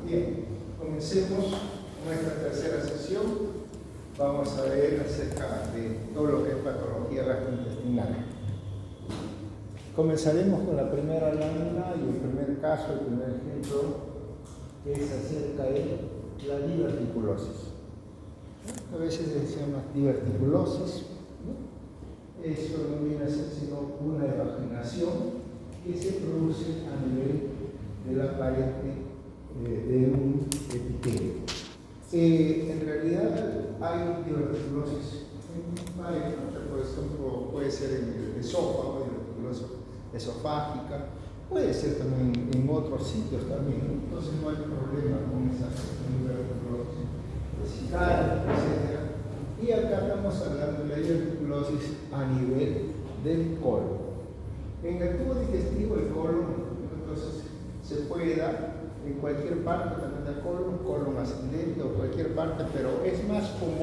Bien, comencemos nuestra tercera sesión. Vamos a ver acerca de todo lo que es patología gastrointestinal. Comenzaremos con la primera lámina y el primer caso, el primer ejemplo, que es acerca de la diverticulosis. A veces se llama diverticulosis, ¿no? Eso no viene a ser sino una evaginación que se produce a nivel de la pared de un epitelio. En realidad hay diverticulosis en varias, por ejemplo, puede ser en el esófago, diverticulosis esofágica, puede ser también en otros sitios también, entonces no hay problema con esa diverticulosis vesical, etc. Y acá estamos hablando de la diverticulosis a nivel del colon. En el tubo digestivo, el colon, entonces se puede dar en cualquier parte también del colon ascendente o cualquier parte, pero es más común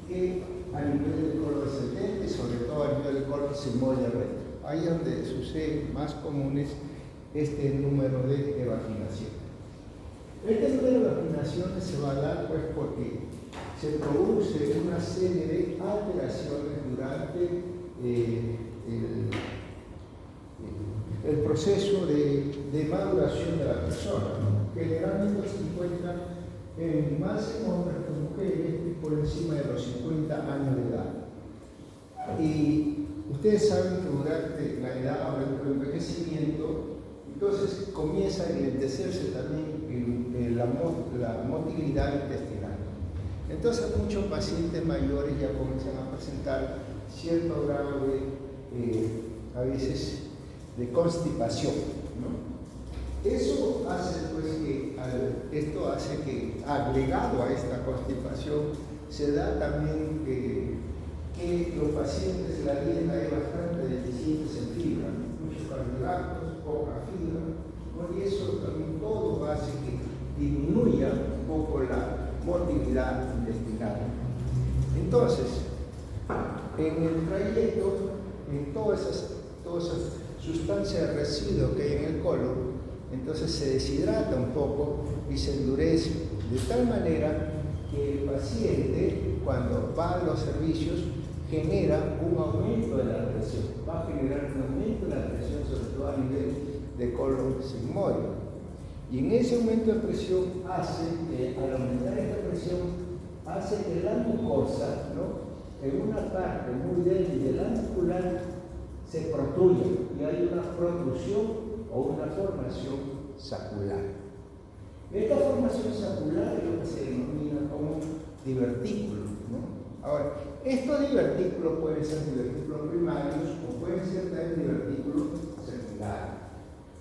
que a nivel del colon descendente, sobre todo a nivel del colon sigmoide recto. Ahí es donde sucede más común es este número de evaginación. Este número de evaginaciones se va a dar pues porque se produce una serie de alteraciones durante el proceso de maduración de la persona, que generalmente se encuentra más en hombres que en mujeres y por encima de los 50 años de edad. Y ustedes saben que durante la edad, durante el envejecimiento, entonces comienza a enlentecerse también la motilidad intestinal. Entonces muchos pacientes mayores ya comienzan a presentar cierto grado a veces de constipación, ¿no? Eso hace pues esto hace que agregado a esta constipación se da también que los pacientes la dieta es bastante deficientes en fibra, ¿no? Muchos carbohidratos, poca fibra, ¿no? Y eso también todo hace que disminuya un poco la motilidad intestinal. Entonces, en el trayecto, en todas esas sustancias de residuo que hay en el colon, entonces se deshidrata un poco y se endurece, de tal manera que el paciente, cuando va a los servicios, genera un aumento de la presión, va a generar un aumento de la presión, sobre todo a nivel de colon sigmoide. Y en ese aumento de presión al aumentar esta presión, hace que la mucosa, ¿no?, en una parte muy débil de la muscular se protruya y hay una protrusión o una formación sacular. Esta formación sacular es lo que se denomina como divertículo, ¿no? Ahora, estos divertículos pueden ser divertículos primarios o pueden ser también divertículos secundarios.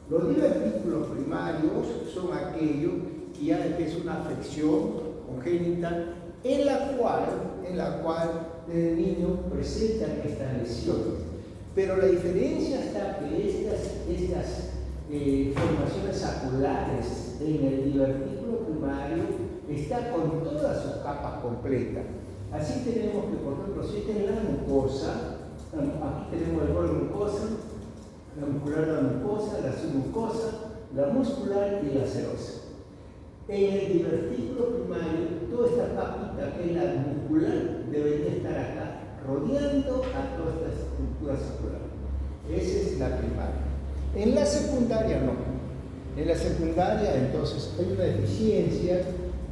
Los divertículos primarios son aquellos que es una afección congénita en la cual el niño presentan estas lesiones. Pero la diferencia está que estas formaciones saculares en el divertículo primario está con todas sus capas completas. Así tenemos que, por ejemplo, si esta es la mucosa, aquí tenemos el bolo mucosa, la muscular de la mucosa, la submucosa, la muscular y la serosa. En el divertículo primario, toda esta capita que es la muscular debería estar acá, rodeando a toda esta estructura sacular. Esa es la primaria. En la secundaria no. En la secundaria entonces hay una deficiencia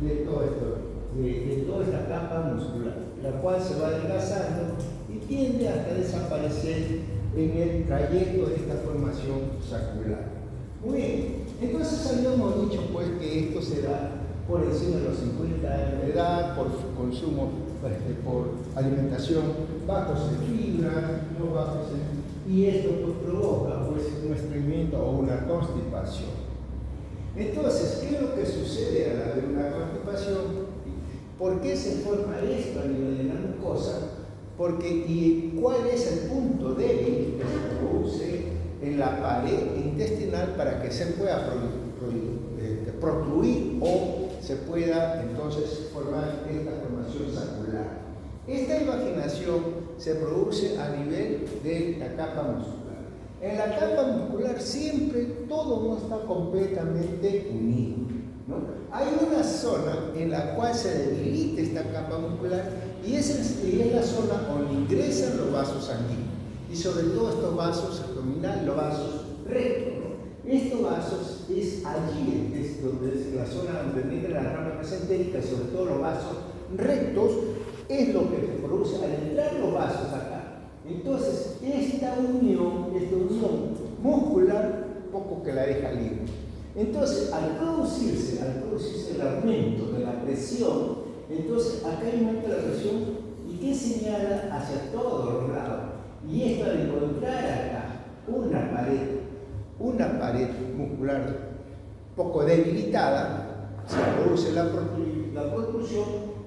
de todo esto, de toda esta capa muscular, la cual se va adelgazando y tiende hasta desaparecer en el trayecto de esta formación sacular. Muy bien, entonces habíamos dicho pues que esto se da por encima de los 50 años de edad, por su consumo, por alimentación bajos en fibra, no bajos y esto pues provoca pues un estreñimiento o una constipación. Entonces, ¿qué es lo que sucede a la de una constipación? ¿Por qué se forma esto a nivel de la mucosa? ¿Y cuál es el punto débil que se produce en la pared intestinal para que se pueda protruir o se pueda entonces formar esta formación sacular? Esta evaginación se produce a nivel de la capa muscular. En la capa muscular siempre todo no está completamente unido, ¿no? Hay una zona en la cual se debilita esta capa muscular y es la zona donde ingresan los vasos sanguíneos y sobre todo estos vasos abdominales, los vasos rectos, ¿no? Estos vasos es allí, donde es la zona donde viene la rama mesentérica y sobre todo los vasos rectos es lo que se produce al entrar los vasos acá. Entonces, esta unión muscular, poco que la deja libre. Entonces, al producirse el aumento de la presión, entonces acá aumenta la presión y que señala hacia todos los lados. Y esto al encontrar acá una pared muscular poco debilitada, se produce la protrusión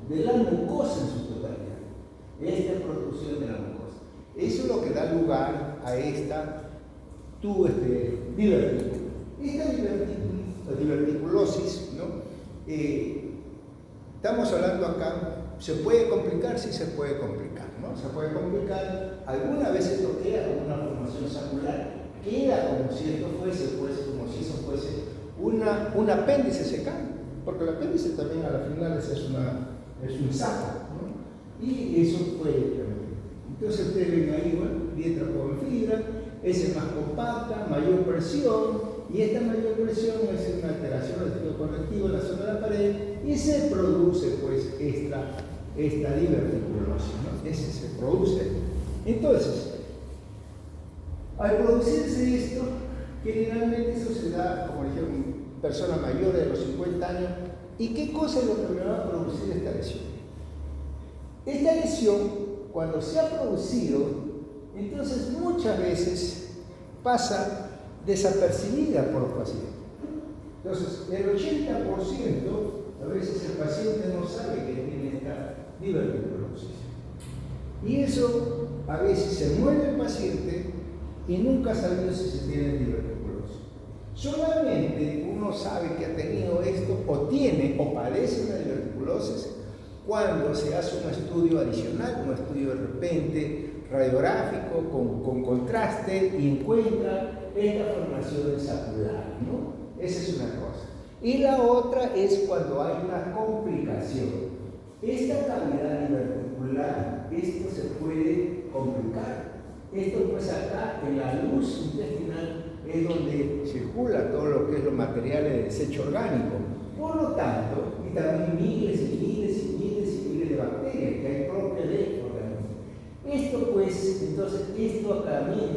de la mucosa en su totalidad. Esta protrusión de la mucosa. Eso es lo que da lugar a esta divertículo. Esta diverticulosis, ¿no? Estamos hablando acá, ¿se puede complicar? Sí se puede complicar, ¿no? Se puede complicar, algunas veces esto queda como una formación sacral, queda como si esto fuese, pues, como si eso fuese un apéndice secano, porque el apéndice también a la final es un saco, ¿no? Y eso puede. Entonces ustedes ven ahí, bueno, letra con fibra, es más compacta, mayor presión, y esta mayor presión es una alteración del tejido conectivo en la zona de la pared, y se produce pues esta diverticulosis, ¿no? Ese se produce. Entonces, al producirse esto, generalmente eso se da, como dijeron, personas mayores de los 50 años, ¿y qué cosa es lo que me va a producir esta lesión? Esta lesión, cuando se ha producido, entonces muchas veces pasa desapercibida por los pacientes. Entonces, el 80% a veces el paciente no sabe que tiene esta diverticulosis. Y eso a veces se muere el paciente y nunca sabe si se tiene diverticulosis. Solamente uno sabe que ha tenido esto o tiene o padece una diverticulosis cuando se hace un estudio adicional, un estudio de repente radiográfico con contraste y encuentra esta formación sacral, ¿no? Esa es una cosa. Y la otra es cuando hay una complicación. Esta cavidad diverticular, esto se puede complicar. Esto pues acá en la luz intestinal es donde circula todo lo que es los materiales de desecho orgánico. Por lo tanto, y también miles y miles y miles y miles de bacterias que hay propias de este organismo. Esto pues, entonces, esto acá también,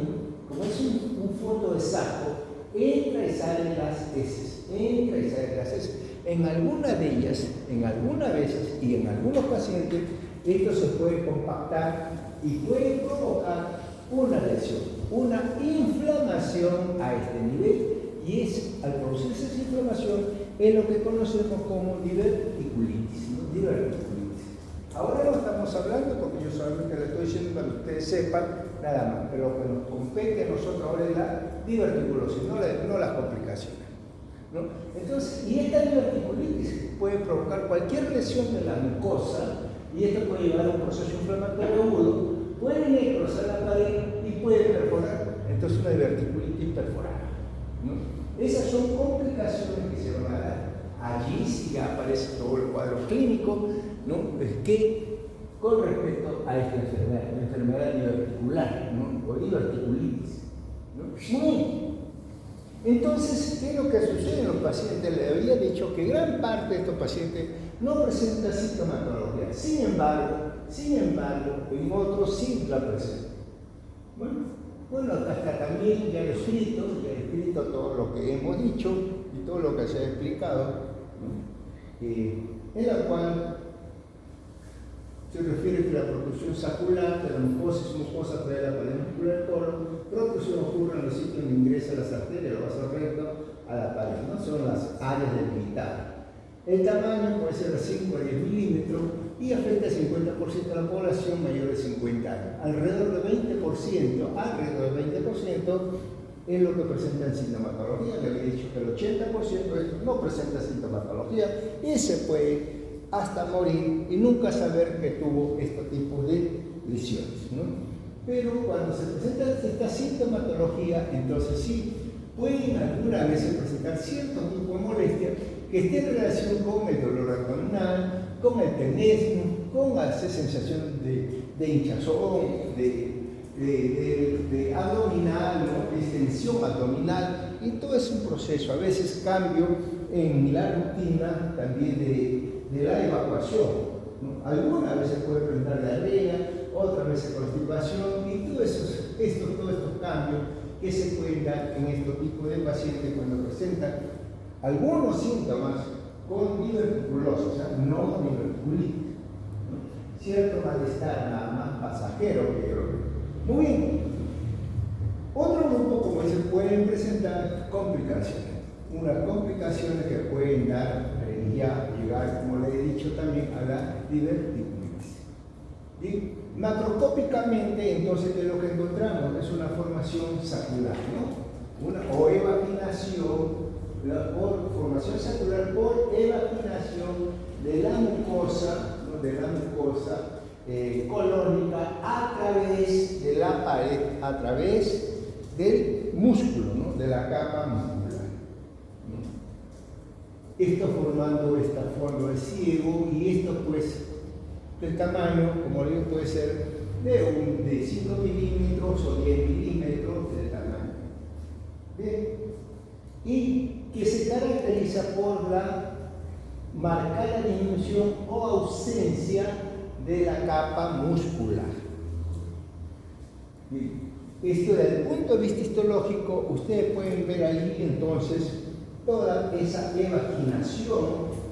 como es un fondo de saco, entra y sale las heces, entra y sale las heces. En algunas de ellas, en algunas veces y en algunos pacientes, esto se puede compactar y puede provocar una lesión, una inflamación a este nivel, y es, al producirse esa inflamación, es lo que conocemos como diverticulitis, ¿no? Diverticulitis. Ahora no estamos hablando, porque yo solamente le estoy diciendo para que ustedes sepan nada más, pero lo que nos compete a nosotros ahora es la diverticulosis, no las complicaciones, ¿no? Entonces, y esta diverticulitis puede provocar cualquier lesión de la mucosa, y esto puede llevar a un proceso inflamatorio agudo, puede necrosar la pared y puede perforar, entonces una diverticulitis perforada, ¿no? Esas son complicaciones que se van a dar. Allí sí ya aparece todo el cuadro clínico, ¿no? Es que con respecto a esta enfermedad, la enfermedad diverticular, ¿no? O diverticulitis, ¿no? Muy bien. Entonces, ¿qué es lo que sucede en los pacientes? Le había dicho que gran parte de estos pacientes no presenta sintomatología. Sin embargo, en otros sí la presentan. Bueno, acá está también ya escrito todo lo que hemos dicho y todo lo que se ha explicado, ¿no? En la cual se refiere que la protrusión sacular de la mucosa de la pared muscular del colon, protrusión ocurre en los sitios donde ingresan las arterias, los vasos rectos a la pared, ¿no? Son las áreas delimitadas. El tamaño puede ser de 5 a 10 milímetros y afecta al 50% de la población mayor de 50 años. Alrededor del 20% es lo que presenta en sintomatología. Le había dicho que el 80% no presenta sintomatología y se puede hasta morir y nunca saber que tuvo este tipo de lesiones, ¿no? Pero cuando se presenta esta sintomatología, entonces sí, pueden algunas veces presentar cierto tipo de molestia que esté en relación con el dolor abdominal, con el tenesmo, con la sensación de hinchazón, de abdominal, ¿no? Distensión abdominal, y todo es un proceso. A veces cambio en la rutina también de la evacuación, ¿no? Algunas veces puede presentar diarrea, otras veces constipación, y todos estos cambios que se pueden dar en este tipo de pacientes cuando presentan algunos síntomas con diverticulosis, o sea, no diverticulitis, ¿no? Cierto malestar nada más pasajero que creo. Muy bien. Otro grupo, como dice, pueden presentar complicaciones. Unas complicaciones que pueden dar, ya llegar, como le he dicho también, a la diverticulitis. ¿Sí? Macroscópicamente, entonces, ¿qué es lo que encontramos? Es una formación sacular, ¿no? O evaginación, por formación sacular por evaginación de la mucosa, ¿no? De la mucosa colónica a través de la pared, a través del músculo, ¿no? De la capa muscular, ¿no? Esto formando esta forma de ciego, y esto pues el tamaño, como digo, puede ser de 5 milímetros o 10 milímetros de tamaño. ¿Bien? Y que se caracteriza por la marcada disminución o ausencia de la capa muscular. Bien. Esto desde el punto de vista histológico, ustedes pueden ver ahí entonces toda esa evaginación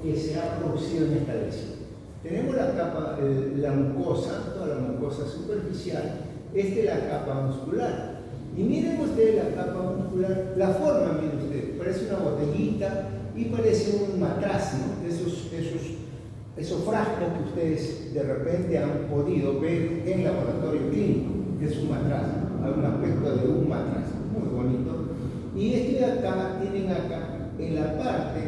que se ha producido en esta lesión. Tenemos la capa, la mucosa, toda la mucosa superficial. Esta es la capa muscular. Y miren ustedes la capa muscular, la forma, miren ustedes, parece una botellita y parece un matraz, ¿no? Esos frascos que ustedes de repente han podido ver en laboratorio clínico, que es un matraz, ¿no? Hay un aspecto de un matraz, muy bonito. Y este de acá, tienen acá, en la parte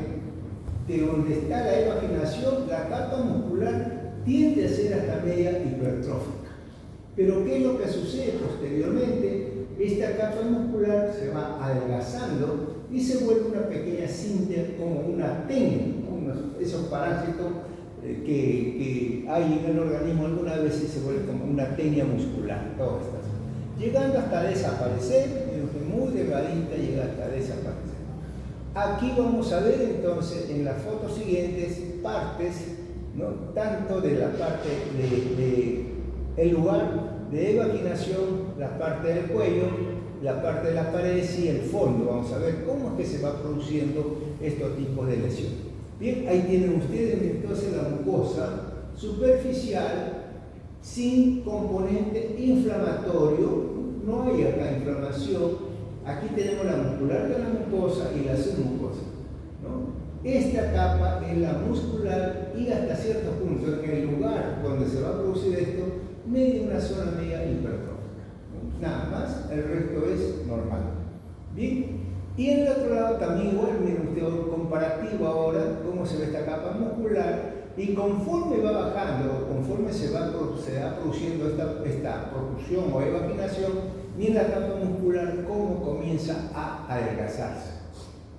de donde está la evaginación, la capa muscular tiende a ser hasta media hipertrófica. Pero ¿qué es lo que sucede posteriormente? Esta capa muscular se va adelgazando y se vuelve una pequeña cinta, como una tenia, esos parásitos que hay en el organismo algunas veces se vuelve como una tenia muscular, todas estas, llegando hasta desaparecer, muy delgadita, llega hasta desaparecer. Aquí vamos a ver entonces en las fotos siguientes partes, ¿no? Tanto de la parte el lugar de evaginación, la parte del cuello, la parte de las paredes y el fondo. Vamos a ver cómo es que se va produciendo estos tipos de lesiones. Bien, ahí tienen ustedes entonces la mucosa superficial sin componente inflamatorio, no hay acá inflamación. Aquí tenemos la muscular de la mucosa y la submucosa, ¿no? Esta capa es la muscular y hasta cierto punto, en el lugar donde se va a producir esto, media una zona media hipertrófica, ¿no? Nada más, el resto es normal. Bien, y en el otro lado también igual, miren ustedes, comparativo ahora, cómo se ve esta capa muscular, y conforme va bajando, conforme se va produciendo esta protrusión o evaginación, miren la capa muscular cómo comienza a adelgazarse.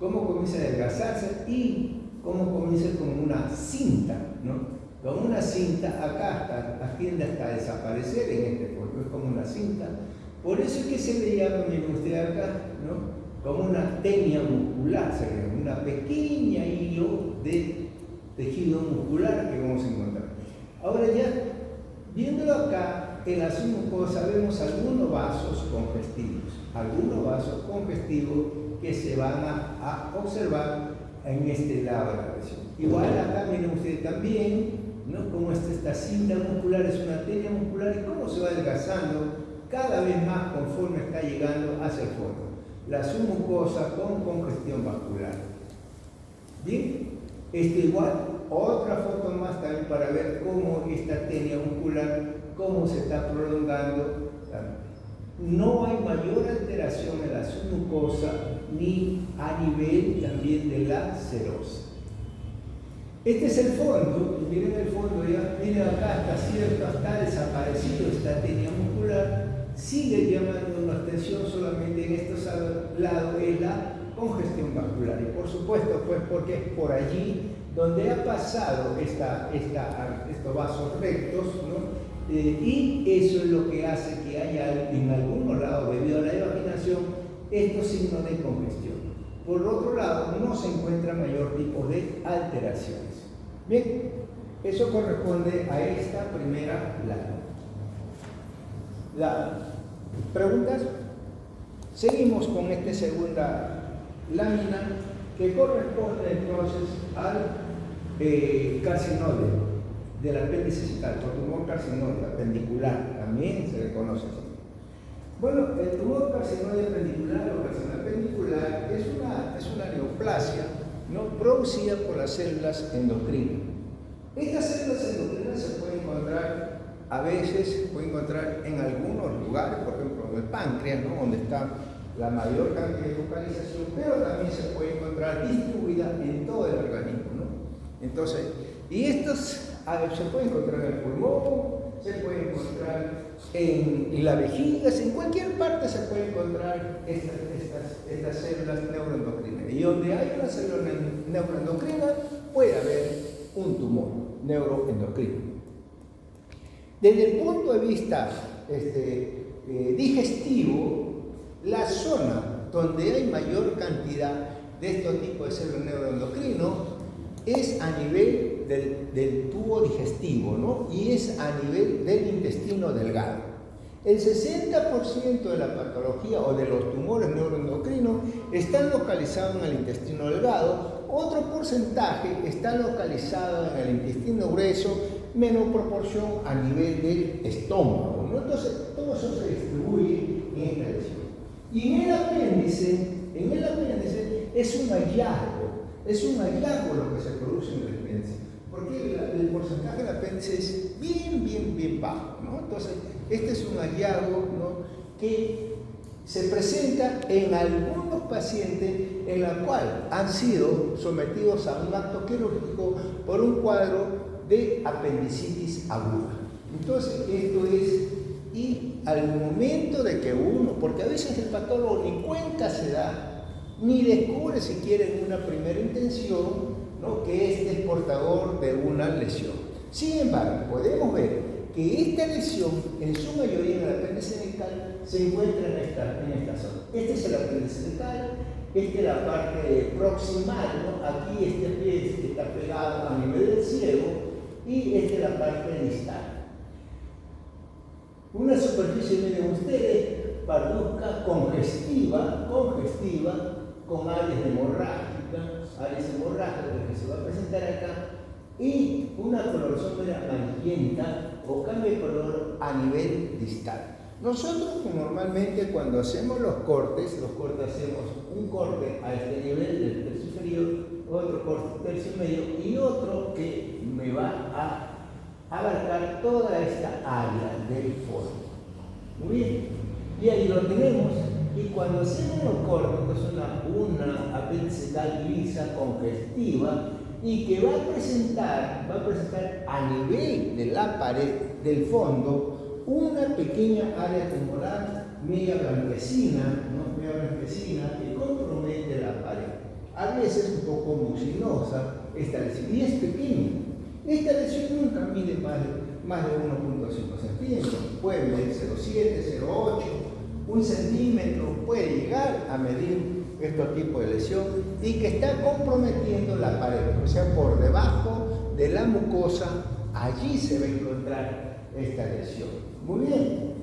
Cómo comienza a adelgazarse y cómo comienza como una cinta, ¿no? Como una cinta, acá tiende hasta desaparecer en este fondo, es como una cinta. Por eso es que se le llama, miren usted acá, ¿no? Como una tenia muscular, se llama, una pequeña hilo de tejido muscular que vamos a encontrar. Ahora ya, viéndolo acá, en la submucosa vemos algunos vasos congestivos que se van a observar en este lado de la lesión. Igual acá miren ustedes también, ¿no? Cómo esta cinta muscular es una tenia muscular y cómo se va adelgazando cada vez más conforme está llegando hacia el fondo. La submucosa con congestión vascular. Bien, igual, otra foto más también para ver cómo esta tenia muscular, cómo se está prolongando. No hay mayor alteración en la submucosa ni a nivel también de la serosa. Este es el fondo, y miren el fondo, ya, miren acá, está cierto, está desaparecido esta tenia muscular, sigue llamando la atención solamente en estos lados es la congestión vascular. Y por supuesto, pues porque es por allí donde ha pasado estos vasos rectos, ¿no? Y eso es lo que hace que haya en algunos lados, debido a la evaginación, estos signos de congestión. Por otro lado, no se encuentra mayor tipo de alteraciones. Bien, eso corresponde a esta primera lámina. ¿Preguntas? Seguimos con esta segunda lámina que corresponde entonces al carcinoma del apéndice cecal, o tumor carcinoma pendicular, también se le conoce así. Bueno, el tumor carcinoide pendicular o carcinoma pendicular es una neoplasia, ¿no?, producida por las células endocrinas. Estas células endocrinas se pueden encontrar, a veces, en algunos lugares, por ejemplo en el páncreas, ¿no?, donde está la mayor cantidad de localización, pero también se puede encontrar distribuida en todo el organismo, ¿no? Entonces, y estos se pueden encontrar en el pulmón, se puede encontrar en la vejiga, en cualquier parte se puede encontrar estas células neuroendocrinas. Y donde hay una célula neuroendocrina puede haber un tumor neuroendocrino. Desde el punto de vista digestivo, la zona donde hay mayor cantidad de estos tipos de células neuroendocrinos es a nivel del tubo digestivo, ¿no?, y es a nivel del intestino delgado. El 60% de la patología o de los tumores neuroendocrinos están localizados en el intestino delgado, otro porcentaje está localizado en el intestino grueso, menor proporción a nivel del estómago, ¿no? Entonces, todo eso se distribuye en esta lesión. Y en el apéndice es un hallazgo lo que se produce en el apéndice, porque el porcentaje del apéndice es bien bajo, ¿no? Entonces, este es un hallazgo, ¿no?, que se presenta en algunos pacientes en la cual han sido sometidos a un acto quirúrgico por un cuadro de apendicitis aguda. Entonces, esto es, y al momento de que uno, porque a veces el patólogo ni cuenta se da, ni descubre siquiera en una primera intención, ¿no?, que este es portador de una lesión. Sin embargo, podemos ver que esta lesión, en su mayoría en el apéndice cecal, se encuentra en esta zona. Este es el apéndice cecal, esta es la parte proximal, ¿no? Aquí este pie está pegado a nivel del ciego y esta es la parte distal. Una superficie, miren ustedes, parduzca congestiva, con áreas hemorrágicas que se va a presentar acá, y una coloración amarillenta o cambio de color a nivel distal. Nosotros normalmente cuando hacemos los cortes hacemos un corte a este nivel del tercio inferior, otro corte tercio medio y otro que me va a abarcar toda esta área del fondo. Muy bien, y ahí lo tenemos. Y cuando hacemos los cortes, es una apéndice cecal lisa, congestiva, y que va a presentar a nivel de la pared del fondo una pequeña área tumoral media blanquecina, ¿no?, que compromete la pared. A veces un poco mucinosa esta lesión, y es pequeña. Esta lesión nunca mide más de 1.5 centímetros, puede medir 0,7, 0,8, 1 centímetro, puede llegar a medir estos tipos de lesión, y que está comprometiendo la pared, o sea, por debajo de la mucosa, allí se va a encontrar esta lesión. Muy bien,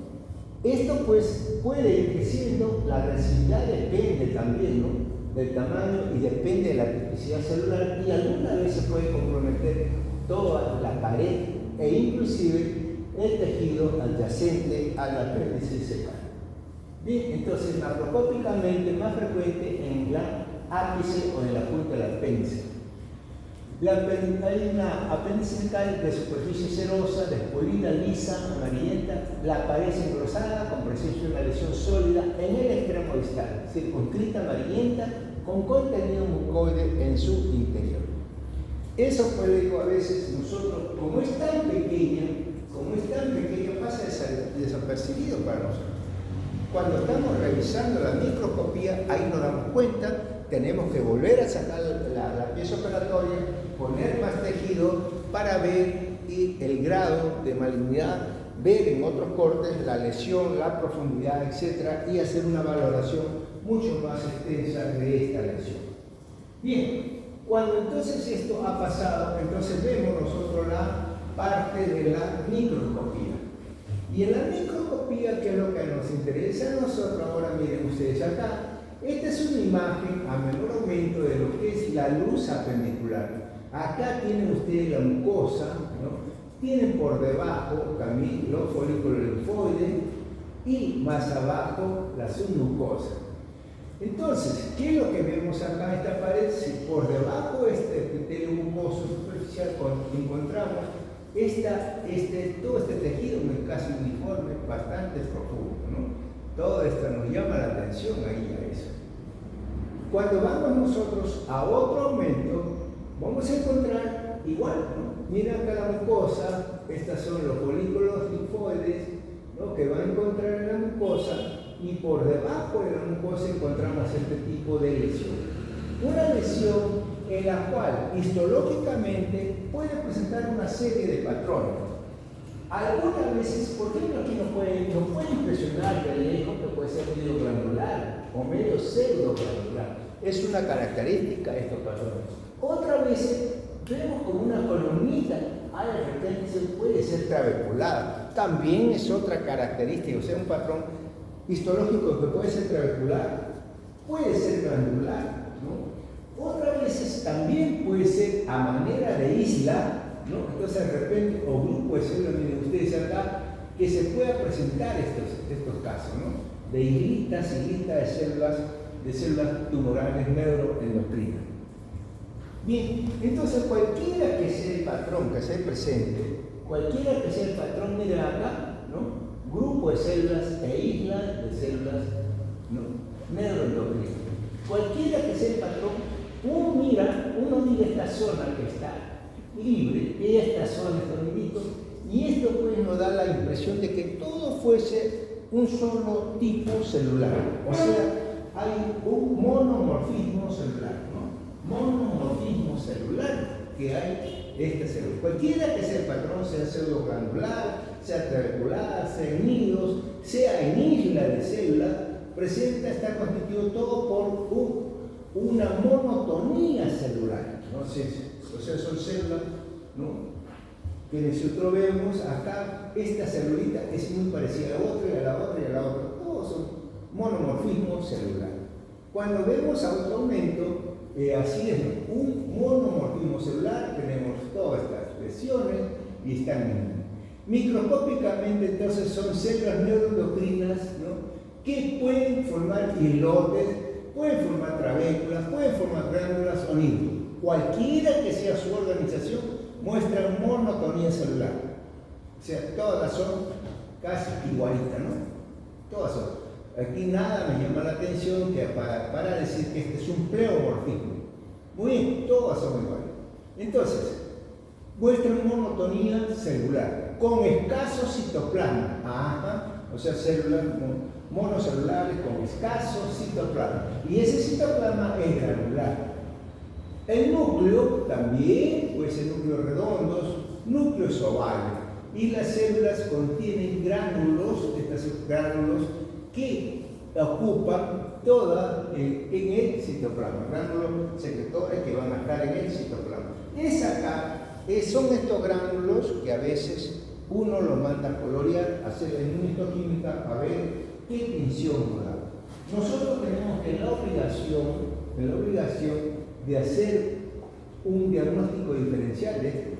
esto pues puede ir creciendo, la densidad depende también, ¿no?, del tamaño y depende de la tipicidad celular, y alguna vez se puede comprometer toda la pared e inclusive el tejido adyacente a la apéndice cecal. Bien, entonces macroscópicamente más frecuente en la ápice o en la punta del apéndice. Hay una apéndice cecal de superficie cerosa, despolida, lisa, amarillenta, la pared engrosada con presencia de una lesión sólida en el extremo distal, circunscrita, amarillenta, con contenido mucoide en su interior. Eso, pues, digo, a veces nosotros, como es tan pequeña, pasa desapercibido para nosotros. Cuando estamos revisando la microscopía, ahí nos damos cuenta, tenemos que volver a sacar la pieza operatoria, poner más tejido para ver el grado de malignidad, ver en otros cortes la lesión, la profundidad, etc. y hacer una valoración mucho más extensa de esta lesión. Bien, cuando entonces esto ha pasado, entonces vemos nosotros la parte de la microscopía. Y en la microscopía, ¿qué es lo que nos interesa a nosotros? Ahora miren ustedes acá, esta es una imagen a menor aumento de lo que es la luz apendicular. Acá tienen ustedes la mucosa, ¿no? Tienen por debajo también los folículos linfoides y más abajo la submucosa. Entonces, ¿qué es lo que vemos acá en esta pared? Si por debajo de este epitelio mucoso superficial encontramos todo este tejido casi uniforme, bastante profundo, ¿no? Todo esto nos llama la atención ahí a eso. Cuando vamos nosotros a otro aumento, vamos a encontrar igual, ¿no? Mira acá la mucosa, estos son los folículos linfoides, ¿no? Que van a encontrar en la mucosa, y por debajo de la mucosa encontramos este tipo de lesión. Una lesión en la cual histológicamente puede presentar una serie de patrones. Algunas veces, por ejemplo, aquí nos puede impresionar de lejos que puede ser medio granular o medio pseudo-granular. Es una característica de estos patrones. Otras veces vemos como una columnita, de repente puede ser trabeculada. También es otra característica, o sea, un patrón histológico que puede ser trabecular, puede ser granular, ¿no? Otras veces también puede ser a manera de isla, ¿no? Entonces de repente, o grupo de células, miren ustedes acá, que se pueda presentar estos casos, ¿no? De islitas de células tumorales neuroendocrinas. Bien, entonces cualquiera que sea el patrón que se presente, cualquiera que sea el patrón, miren acá, ¿no? Grupo de células e islas de células, ¿no? Neuroendocrinas. Cualquiera que sea el patrón, uno mira esta zona que está libre, y esta zona está librito, y esto pues nos da la impresión de que todo fuese un solo tipo celular. O sea, hay un monomorfismo celular, ¿no? Monomorfismo celular que hay esta célula. Cualquiera que sea el patrón, sea pseudogranular, sea trabecular, sea en nidos, sea en isla de células, está constituido todo por una monotonía celular, ¿no? O sea, son células, ¿no? Que nosotros vemos acá, esta celulita es muy parecida a la otra y a la otra y a la otra, todos son monomorfismo celular. Cuando vemos a otro aumento, así es, un monomorfismo celular, tenemos todas estas lesiones y están microscópicamente, entonces son células neuroendocrinas, ¿no? Que pueden formar islotes, pueden formar trabéculas, pueden formar glánulas o nidos. Cualquiera que sea su organización muestra monotonía celular. O sea, todas son casi igualitas, ¿no? Todas son. Aquí nada me llama la atención que para decir que este es un pleomorfismo. Muy bien, todas son iguales. Entonces, muestran monotonía celular, con escaso citoplasma. O sea, células monocelulares con escaso citoplasma. Y ese citoplasma es granular. El núcleo también puede ser núcleos redondos, núcleos ovales. Y las células contienen gránulos, estos gránulos que ocupan toda en el citoplasma, gránulos secretores que van a estar en el citoplasma. Son estos gránulos que a veces uno los manda a colorear, a hacer inmunohistoquímica, a ver qué tinción nos da. Nosotros tenemos la obligación de hacer un diagnóstico diferencial de esto,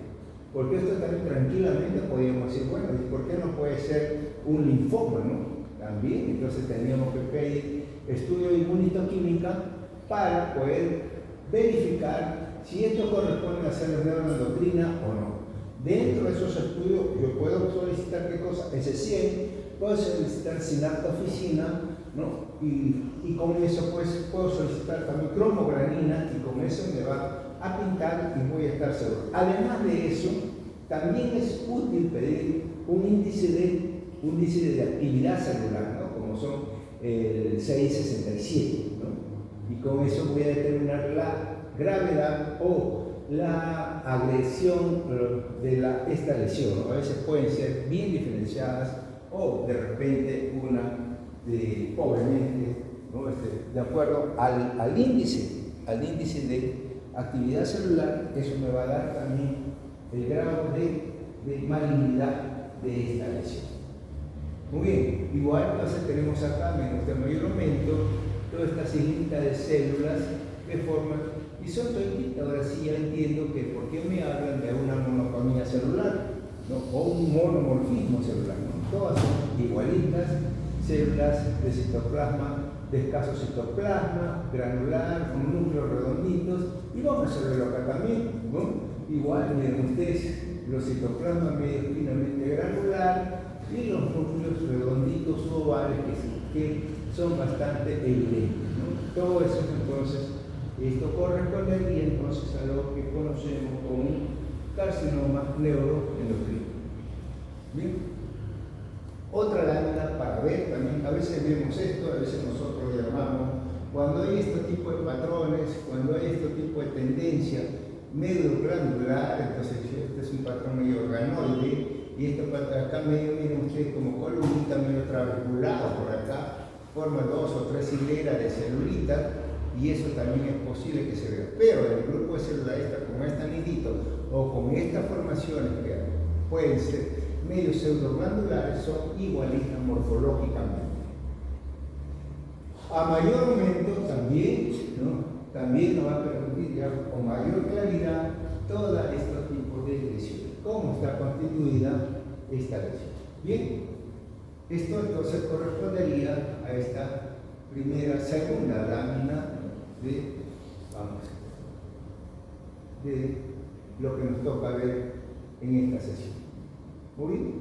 porque esto también tranquilamente podríamos decir, bueno, ¿y por qué no puede ser un linfoma, no? También, entonces teníamos que pedir estudio de inmunohistoquímica para poder verificar si esto corresponde a células neuroendocrinas o no. Dentro de esos estudios yo puedo solicitar qué cosa, S100, puedo solicitar sinaptoficina, ¿no? Y con eso pues puedo solicitar también cromogranina y con eso me va a pintar y voy a estar seguro. Además de eso, también es útil pedir un índice de actividad celular, ¿no? Como son el 667, ¿no? Y con eso voy a determinar la gravedad o la agresión de esta lesión, ¿no? A veces pueden ser bien diferenciadas o de repente una pobremente, ¿no? De acuerdo al índice de actividad celular, eso me va a dar también el grado de malignidad de esta lesión. Muy bien, igual entonces tenemos acá, menos de mayor aumento, toda esta silueta de células que forman, y son toditas. Ahora sí ya entiendo que por qué me hablan de una monotomía celular, ¿no? O un monomorfismo celular, ¿no? Todas son igualitas, células de citoplasma, de escaso citoplasma, granular, con núcleos redonditos, y vamos a verlo acá también, ¿no? Igual, miren ustedes, los citoplasmas medio finamente granular y los núcleos redonditos u ovales que son bastante evidentes, ¿no? Todo eso entonces, esto correspondería entonces a lo que conocemos como un carcinoma neuroendocrino. Bien. Otra lámina para ver también, a veces vemos esto, a veces nosotros lo llamamos, cuando hay este tipo de patrones, cuando hay este tipo de tendencia medio granular, entonces este es un patrón medio organoide, y este patrón acá medio, miren ustedes, como columnita medio trabeculado por acá, forma 2 o 3 hileras de celulitas, y eso también es posible que se vea. Pero el grupo de células esta, con este anidito, o con estas formaciones que pueden ser medio pseudoglandulares, son igualistas morfológicamente. A mayor aumento también, ¿no? También nos va a permitir ya con mayor claridad todos estos tipos de lesiones. ¿Cómo está constituida esta lesión? Bien, esto entonces correspondería a esta segunda lámina de lo que nos toca ver en esta sesión. Muy bien.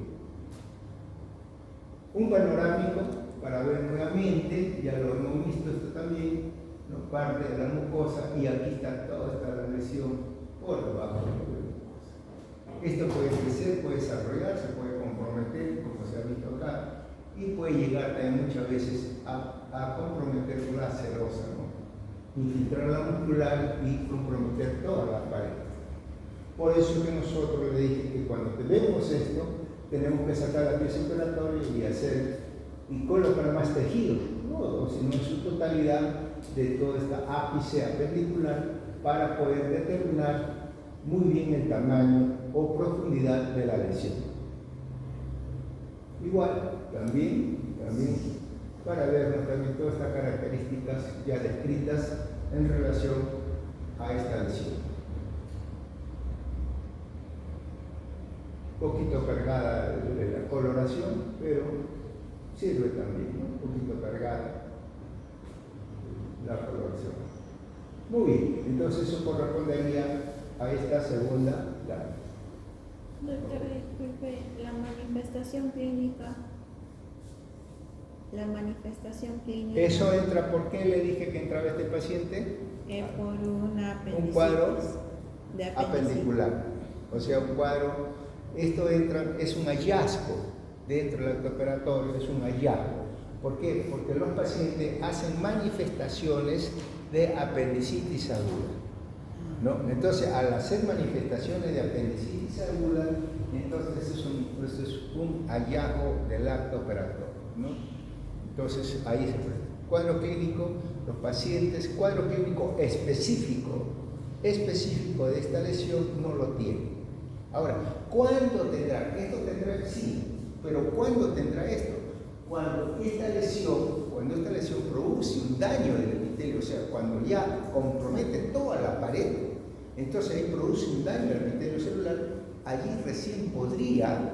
Un panorámico para ver nuevamente, ya lo hemos visto esto también, ¿no? Parte de la mucosa, y aquí está toda esta lesión por debajo de la mucosa. Esto puede crecer, puede desarrollarse, puede comprometer, como se ha visto acá, y puede llegar también muchas veces a comprometer la serosa, ¿no? Infiltrar la muscular y comprometer todas las paredes. Por eso que nosotros le dije que cuando tenemos esto, tenemos que sacar la pieza operatoria y colocar más tejido, ¿no? Sino en su totalidad de toda esta ápice apendicular para poder determinar muy bien el tamaño o profundidad de la lesión. Igual, también para ver también todas estas características ya descritas en relación a esta lesión. Un poquito cargada de la coloración, pero sirve también, ¿no? Un poquito cargada la coloración. Muy bien, entonces eso correspondería a esta segunda lámina. Doctora, disculpe, la manifestación clínica. Eso entra, ¿por qué le dije que entraba este paciente? Por una apendicitis. Un cuadro de apendicular. O sea, un cuadro, esto entra, es un hallazgo dentro del acto operatorio, es un hallazgo. ¿Por qué? Porque los pacientes hacen manifestaciones de apendicitis aguda, ¿no? Entonces, al hacer manifestaciones de apendicitis aguda, entonces es un hallazgo del acto operatorio, ¿no? Entonces, ahí se puede. Cuadro clínico, los pacientes, cuadro clínico específico de esta lesión no lo tienen. Ahora, ¿cuándo tendrá? Esto tendrá, sí, pero ¿cuándo tendrá esto? Cuando esta lesión produce un daño del epitelio, o sea, cuando ya compromete toda la pared, entonces ahí produce un daño al epitelio celular, allí recién podría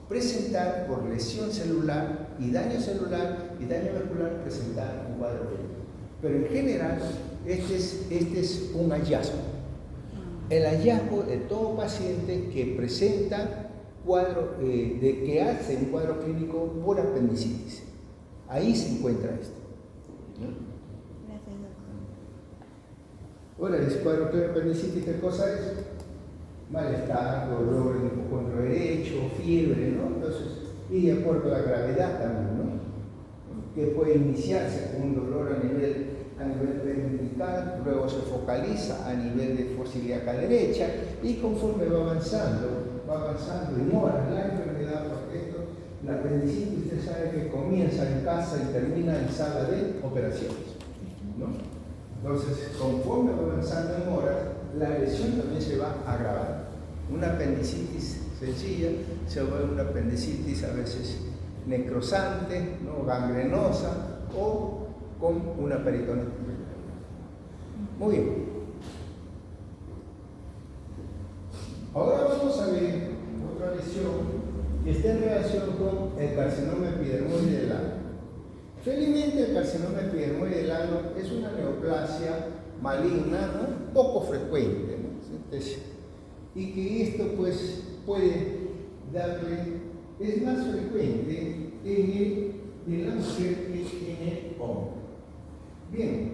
presentar por lesión celular y daño vascular, presentar un cuadro clínico. Pero en general, este es un hallazgo. El hallazgo de todo paciente que presenta que hace un cuadro clínico por apendicitis. Ahí se encuentra esto, ¿no? Gracias, doctor. Ahora, el cuadro clínico de apendicitis, ¿qué cosa es? Malestar, dolor en el hipocondrio derecho, fiebre, ¿no? Entonces, y de acuerdo a la gravedad también, ¿no? que puede iniciarse con un dolor a nivel periumbilical, luego se focaliza a nivel de fosa ilíaca derecha y conforme va avanzando en horas la enfermedad, porque esto, la apendicitis usted sabe que comienza en casa y termina en sala de operaciones, ¿no? Entonces, conforme va avanzando en horas, la lesión también se va agravando. Una apendicitis sencilla se vuelve una apendicitis a veces necrosante, ¿no? Gangrenosa o con una peritonitis. Muy bien. Ahora vamos a ver otra lesión que está en relación con el carcinoma epidermoide del ano. Felizmente el carcinoma epidermoide del ano es una neoplasia maligna, ¿no? Poco frecuente, ¿no? Entonces, y que esto pues puede darle, es más frecuente en la mujer que en el hombre. Bien,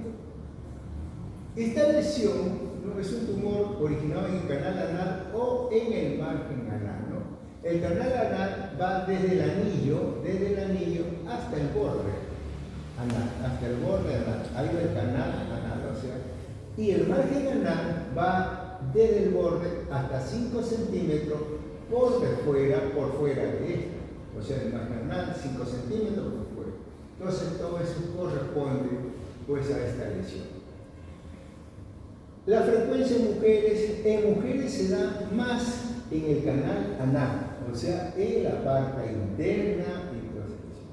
esta lesión no es un tumor originado en el canal anal o en el margen anal, ¿no? El canal anal va desde el anillo hasta el borde anal, ahí va el canal anal, o sea, y el margen anal va desde el borde hasta 5 centímetros por fuera de esto, o sea, el margen anal 5 centímetros por fuera. Entonces todo eso corresponde pues a esta lesión. La frecuencia en mujeres se da más en el canal anal, o sea, en la parte interna y proceso.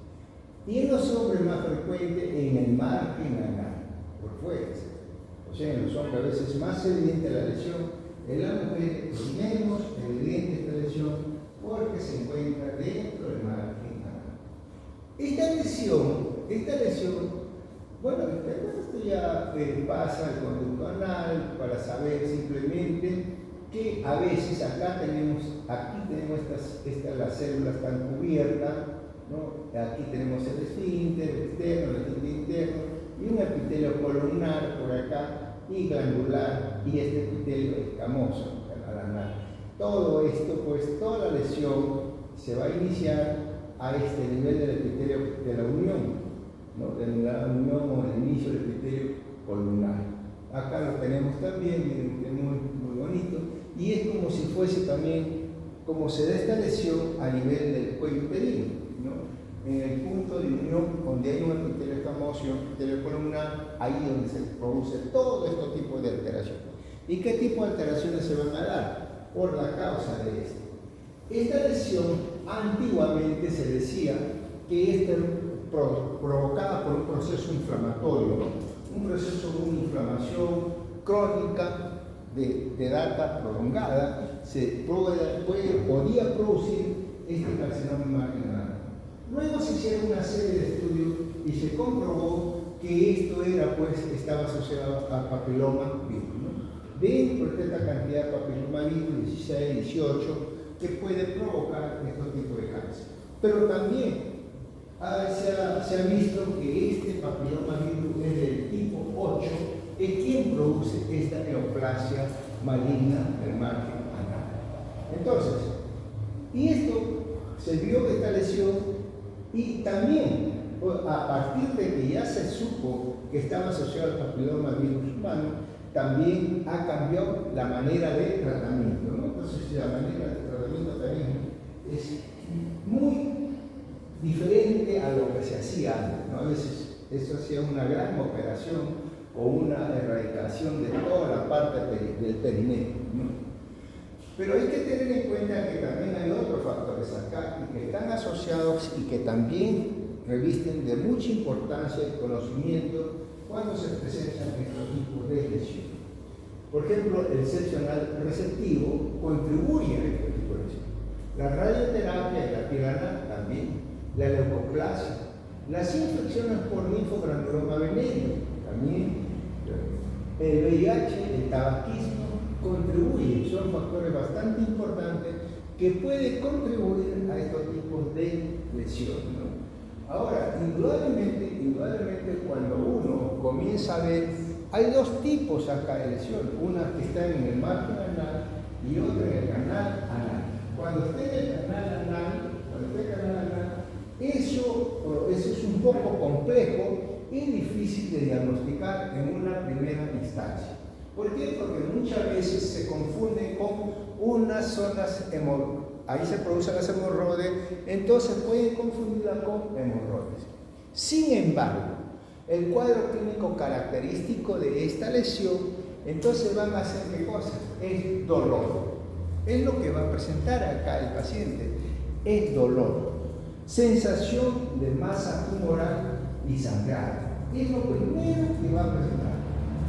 Y en los hombres más frecuente en el margen anal, por fuera. O sea, en los hombres a veces es más evidente la lesión, en la mujer es menos evidente esta lesión porque se encuentra dentro del margen anal. Esta lesión, bueno, esto ya pasa al conducto anal para saber simplemente que a veces aquí tenemos las células están cubiertas, ¿no? Aquí tenemos el esfínter externo, el esfínter interno y un epitelio columnar por acá y glandular y este epitelio escamoso, canal anal. Todo esto, pues toda la lesión se va a iniciar a este nivel del epitelio de la unión, ¿no? De la unión o el inicio del epitelio columnar. Acá lo tenemos también, miren que es muy bonito, y es como si fuese también, como se da esta lesión a nivel del cuello uterino, ¿no? En el punto de unión donde hay un epitelio escamoso y un epitelio columnar, ahí donde se produce todo este tipo de alteraciones. ¿Y qué tipo de alteraciones se van a dar? Por la causa de esto. Esta lesión antiguamente se decía que esta provocada por un proceso inflamatorio, ¿no? Un proceso de una inflamación crónica de data prolongada podía producir este carcinoma marginal. Luego se hicieron una serie de estudios y se comprobó que esto estaba asociado al papiloma virus, ¿no? Dentro de esta cantidad de papiloma virus, 16, 18, que puede provocar estos tipos de cáncer. Pero también se ha visto que este papiloma virus es del tipo 8, es quien produce esta neoplasia maligna del margen anal. Entonces, y esto se vio esta lesión y también a partir de que ya se supo que estaba asociado al papiloma virus humano, también ha cambiado la manera de tratamiento, ¿no? Entonces la manera de tratamiento también es muy diferente a lo que se hacía antes, ¿no? A veces eso hacía una gran operación o una erradicación de toda la parte del perineo, ¿no? Pero hay que tener en cuenta que también hay otros factores acá y que están asociados y que también revisten de mucha importancia y conocimiento cuando se presentan estos tipos de lesiones. Por ejemplo, el sexo anal receptivo contribuye a este tipo de lesiones. La radioterapia de la piel anal también, la leucoplasia, las infecciones por linfogranuloma veneno también, el VIH, el tabaquismo contribuyen, son factores bastante importantes que pueden contribuir a estos tipos de lesiones, ¿no? Ahora, indudablemente cuando uno comienza a ver, hay dos tipos acá de lesiones, una que está en el margen anal y otra en el canal anal. Cuando esté en el canal anal, Eso es un poco complejo y difícil de diagnosticar en una primera instancia. ¿Por qué? Porque muchas veces se confunde con unas zonas ahí se producen las hemorroides, entonces pueden confundirla con hemorroides. Sin embargo, el cuadro clínico característico de esta lesión, entonces van a hacer ¿qué cosa? Es dolor. Es lo que va a presentar acá el paciente, es dolor. Sensación de masa tumoral y sangrado. Es lo primero que va a presentar.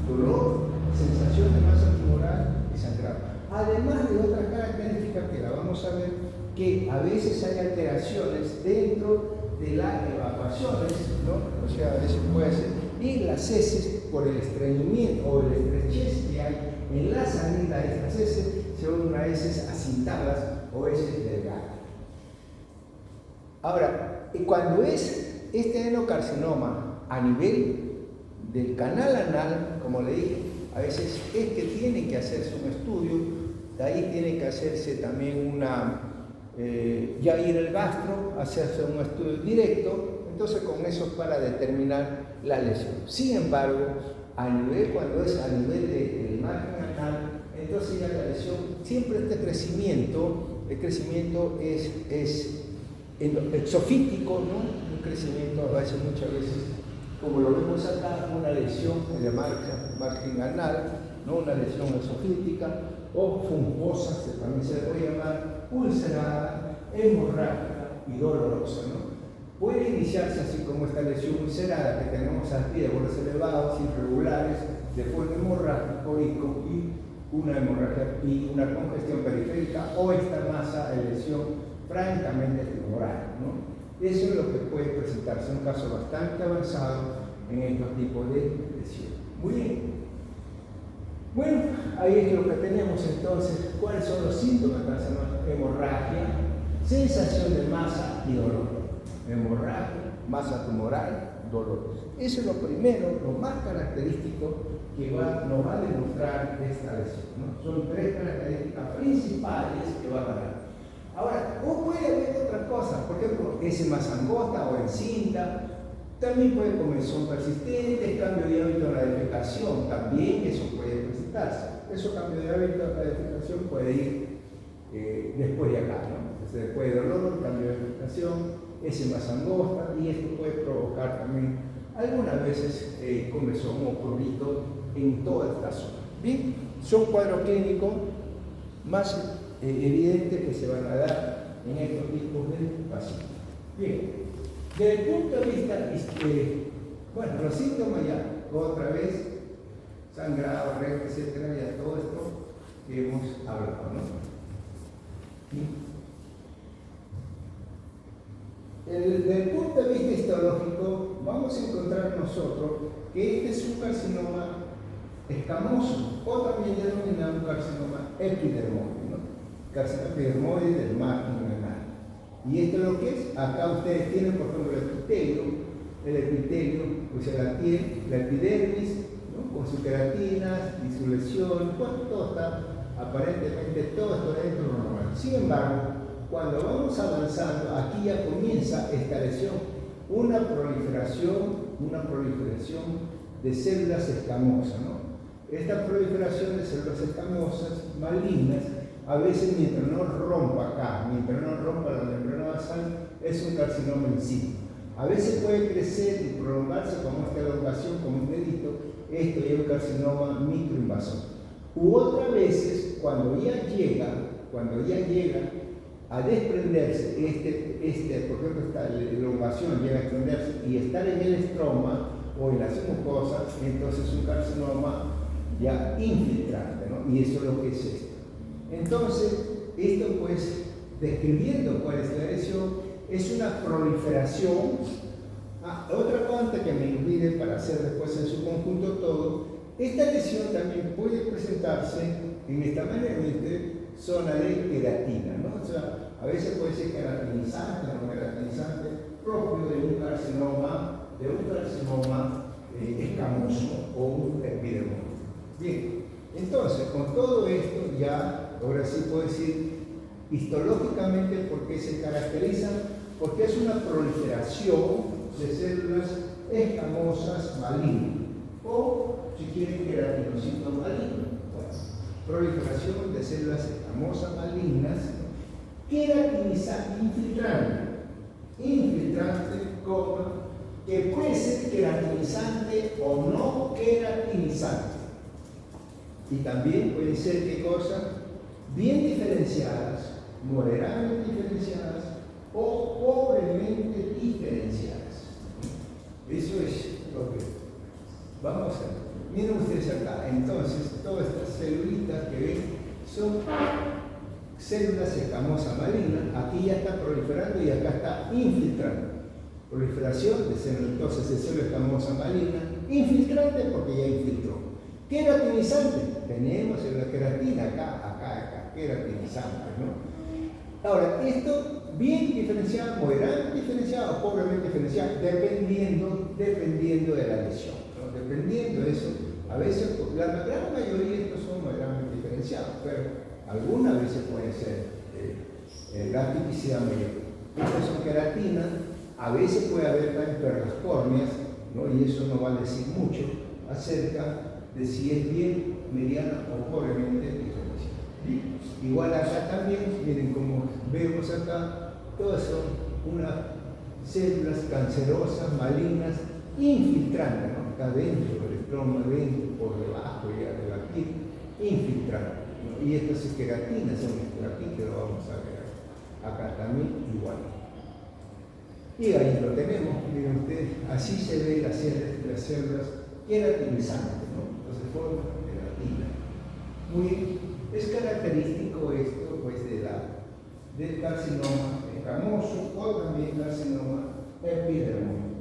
Dolor, sensación de masa tumoral y sangrado. Además de otras características que la vamos a ver, que a veces hay alteraciones dentro de las evacuaciones, ¿no? O sea, a veces puede ser, y las heces por el estreñimiento o el estrechez que hay en la salida de estas heces, son unas heces acintadas o heces delgadas. Ahora, cuando es este adenocarcinoma a nivel del canal anal, como le dije, a veces es que tiene que hacerse un estudio, de ahí tiene que hacerse también ya ir al gastro, hacerse un estudio directo, entonces con eso para determinar la lesión. Sin embargo, cuando es a nivel del margen anal, entonces ya la lesión, siempre este crecimiento, el crecimiento es exofítico, ¿no? Un crecimiento a veces, muchas veces, como lo vemos acá, una lesión de margen anal, ¿no? Una lesión exofítica o fungosa, que también se le puede llamar ulcerada, hemorrágica y dolorosa, ¿no? Puede iniciarse así como esta lesión ulcerada que tenemos aquí de bordes elevados, irregulares, después de hemorrágico y una hemorragia y una congestión periférica o esta masa de lesión francamente tumoral, ¿no? Eso es lo que puede presentarse en un caso bastante avanzado en estos tipos de lesiones. Muy bien. Bueno, ahí es lo que tenemos entonces. ¿Cuáles son los síntomas? Hemorragia, sensación de masa y dolor. Hemorragia, masa tumoral, dolor. Eso es lo primero, lo más característico que nos va a demostrar esta lesión, ¿no? Son tres características principales que van a dar. Ahora, puede haber otra cosa, por ejemplo, ese más angosta o encinta, también puede comezón persistente, cambio de hábito en la defecación, también eso puede presentarse. Eso cambio de hábito en la defecación puede ir después de acá, ¿no? Entonces, después de dolor, cambio de defecación, ese más angosta, y esto puede provocar también algunas veces comezón o prurito en toda esta zona. Bien, son cuadros clínicos más evidentes que se van a dar en estos tipos de pacientes. Bien, desde el punto de vista, bueno, los síntomas ya, otra vez, sangrado, red, etcétera, ya todo esto que hemos hablado, ¿no? Desde el punto de vista histológico, vamos a encontrar nosotros que este es un carcinoma escamoso, o también denominado un carcinoma epidermoide, ¿no? Carcinoma epidermoide del margen anal. Y esto es lo que es. Acá ustedes tienen, por ejemplo, el epitelio, o sea, la piel, la epidermis, ¿no? Con sus queratinas y su lesión, bueno, todo está, aparentemente todo está dentro de lo normal. Sin embargo, cuando vamos avanzando, aquí ya comienza esta lesión, una proliferación de células escamosas, ¿no? Esta proliferación de células escamosas malignas, a veces mientras no rompa acá, mientras no rompa la membrana basal, es un carcinoma en sí. A veces puede crecer y prolongarse como esta elongación, como un dedito, esto ya es un carcinoma microinvasor. U otras veces, cuando ya llega a desprenderse, por ejemplo, esta elongación llega a desprenderse y estar en el estroma o en las mucosas, entonces es un carcinoma ya infiltrante, ¿no? Y eso es lo que es esto. Entonces, esto pues, describiendo cuál es la lesión, es una proliferación. Otra cosa que me olvide para hacer después en su conjunto todo, esta lesión también puede presentarse en esta manera, zona de queratina, ¿no? O sea, a veces puede ser queratinizante, no queratinizante, propio de un carcinoma escamoso o un epidermoide. Bien, entonces, con todo esto ya, ahora sí puedo decir histológicamente por qué se caracterizan porque es una proliferación de células escamosas malignas, o si quieren queratinocitos malignos. Proliferación de células escamosas malignas, queratinizante, infiltrante, que puede ser queratinizante o no queratinizante. Y también pueden ser, ¿qué cosa? Bien diferenciadas, moderadamente diferenciadas o pobremente diferenciadas. Eso es lo que vamos a hacer. Miren ustedes acá, entonces, todas estas celulitas que ven son células escamosas malignas. Aquí ya está proliferando y acá está infiltrando. Proliferación de células, entonces, de células escamosas malignas, infiltrante porque ya infiltró. Queratinizante, tenemos en la queratina acá, queratinizante, ¿no? Ahora, esto bien diferenciado, moderadamente diferenciado o pobremente diferenciado, dependiendo de la lesión. Dependiendo de eso, a veces, la gran mayoría de estos son moderadamente diferenciados, pero algunas veces pueden ser gastritis mayor. Estas son queratinas, a veces puede haber también perlascórneas, ¿no? Y eso no va a decir mucho acerca de si es bien, mediana o pobremente diferenciada. Igual acá también, miren como vemos acá, todas son unas células cancerosas, malignas, infiltrando, ¿no? Acá dentro del estroma, dentro, por debajo y arriba aquí, infiltrando, ¿no? Y estas queratinas son aquí, que lo vamos a ver acá también igual. Y ahí lo tenemos, miren ustedes, así se ven las células queratinizantes, ¿no? Entonces forma queratina. Muy bien, es característico esto pues del carcinoma escamoso o también carcinoma epidermoide.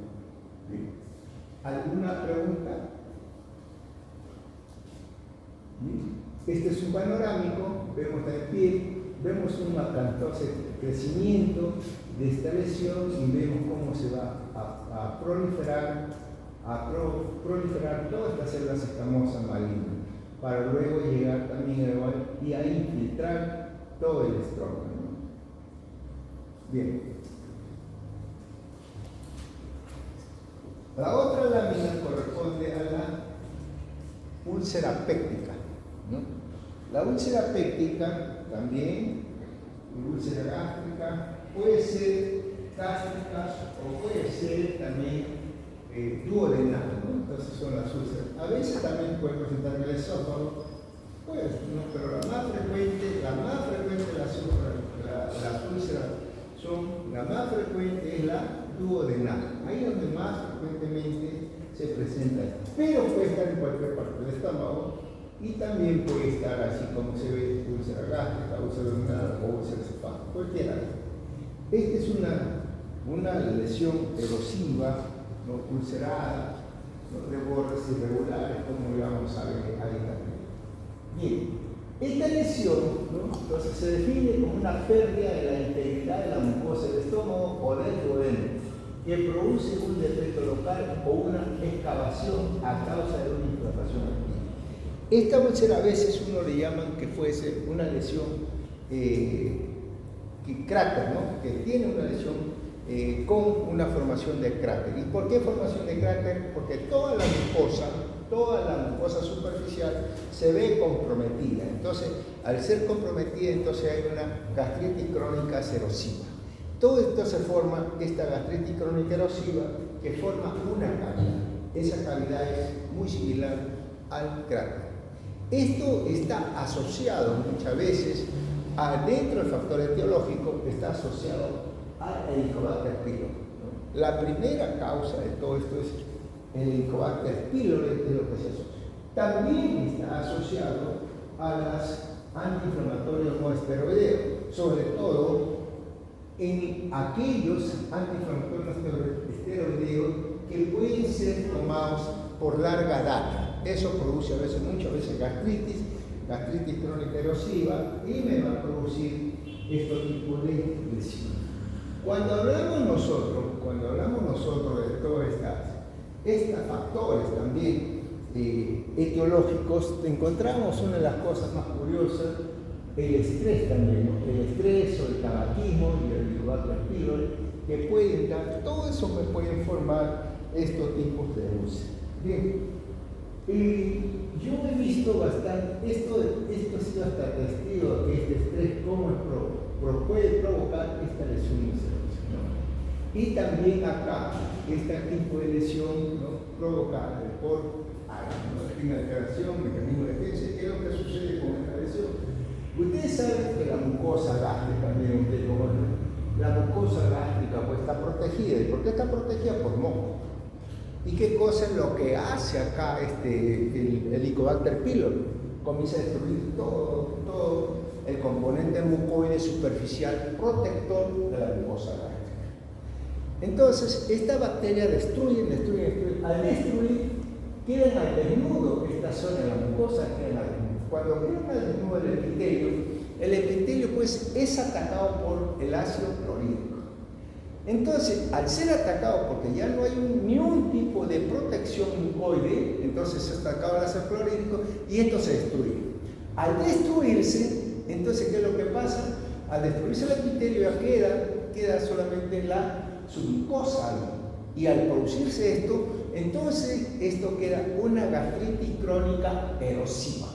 ¿Alguna pregunta? Este es un panorámico, vemos el pie, vemos un entonces crecimiento de esta lesión y vemos cómo se va a proliferar todas estas células escamosas malignas, para luego llegar también y a infiltrar todo el estroma, ¿no? Bien. La otra lámina corresponde a la úlcera péptica, ¿no? La úlcera péptica también, úlcera gástrica, puede ser gástrica o puede ser también duodenal, ¿no? Entonces son las úlceras. A veces también puede presentar el esófago, pues, ¿no? Pero la más frecuente las úlceras son, la más frecuente es la duodenal, ahí donde más frecuentemente se presenta, pero puede estar en cualquier parte del estómago y también puede estar así como se ve úlcera gástrica, úlcera duodenal o úlcera esofágica, cualquiera. Esta es una lesión erosiva, ¿no? Ulcerada, ¿no? De bordes irregulares, como vamos a ver ahí también. Bien. Esta lesión, ¿no? Entonces se define como una pérdida de la integridad de la mucosa del estómago o del duodeno, que produce un defecto local o una excavación a causa de una inflamación activa. Esta úlcera a veces uno le llaman que fuese una lesión cráter, ¿no? Que tiene una lesión con una formación de cráter. ¿Y por qué formación de cráter? Porque toda la mucosa superficial se ve comprometida. Entonces, al ser comprometida, entonces hay una gastritis crónica erosiva. Todo esto se forma, esta gastritis crónica erosiva, que forma una cavidad. Esa cavidad es muy similar al cráter. Esto está asociado muchas veces, dentro del factor etiológico, está asociado al Helicobacter pylori, ¿no? La primera causa de todo esto es el Helicobacter pylori, es lo que se asocia. También está asociado a las antiinflamatorios no esteroideos, sobre todo en aquellos antiinflamatorios esteroideos que pueden ser tomados por larga data. Eso produce muchas veces gastritis crónica erosiva y me va a producir estos tipos de lesiones. Cuando hablamos nosotros de todos estos factores también etiológicos, encontramos una de las cosas más curiosas, el estrés también, ¿no? El estrés o el tabaquismo y el Helicobacter pylori, que pueden dar, todo eso me pueden formar estos tipos de úlceras. Bien, yo he visto bastante, esto ha sido hasta testigo que este estrés cómo puede provocar esta lesión ulcerosa, ¿no? Y también acá, este tipo de lesión, ¿no?, provocada por alteración, mecanismo de defensa. ¿Qué es lo que sucede con esta lesión? Ustedes saben que la mucosa gástrica, miren ustedes cómo la mucosa gástrica pues está protegida. ¿Y por qué está protegida? Por moco. ¿Y qué cosa es lo que hace acá el Helicobacter pylori? Comienza a destruir todo el componente mucoide superficial protector de la mucosa gástrica. Entonces, esta bacteria destruye. Al destruir, quedan al desnudo esta zona de la mucosa, quedan al desnudo. Cuando quedan al desnudo el epitelio pues es atacado por el ácido clorhídrico. Entonces, al ser atacado, porque ya no hay ni un tipo de protección mucoide, entonces se ha atacado el ácido clorhídrico y esto se destruye. Al destruirse, entonces, ¿qué es lo que pasa? Al destruirse el epitelio ya queda solamente la submucosa, y al producirse esto, entonces esto queda una gastritis crónica erosiva.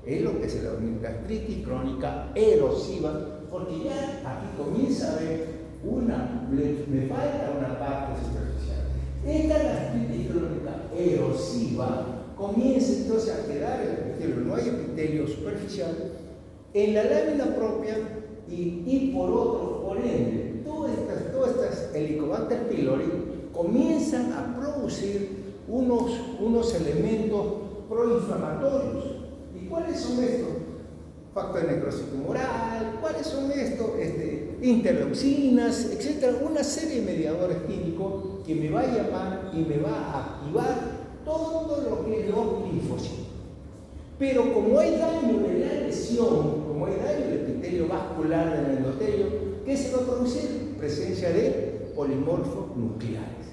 Es lo que se llama gastritis crónica erosiva, porque ya aquí comienza a haber me falta una parte superficial. Esta gastritis crónica erosiva comienza entonces a quedar el epitelio, no hay epitelio superficial en la lámina propia y por ende, todas estas Helicobacter pylori comienzan a producir unos elementos proinflamatorios. ¿Y cuáles son estos? Factor de necrosis tumoral, ¿cuáles son estos? Interleucinas, etcétera, una serie de mediadores químicos que me va a llamar y me va a activar todo lo que es los linfocitos. Pero como hay daño de la lesión, como hay daño del epitelio vascular del endotelio, ¿qué se va a producir? Presencia de polimorfos nucleares.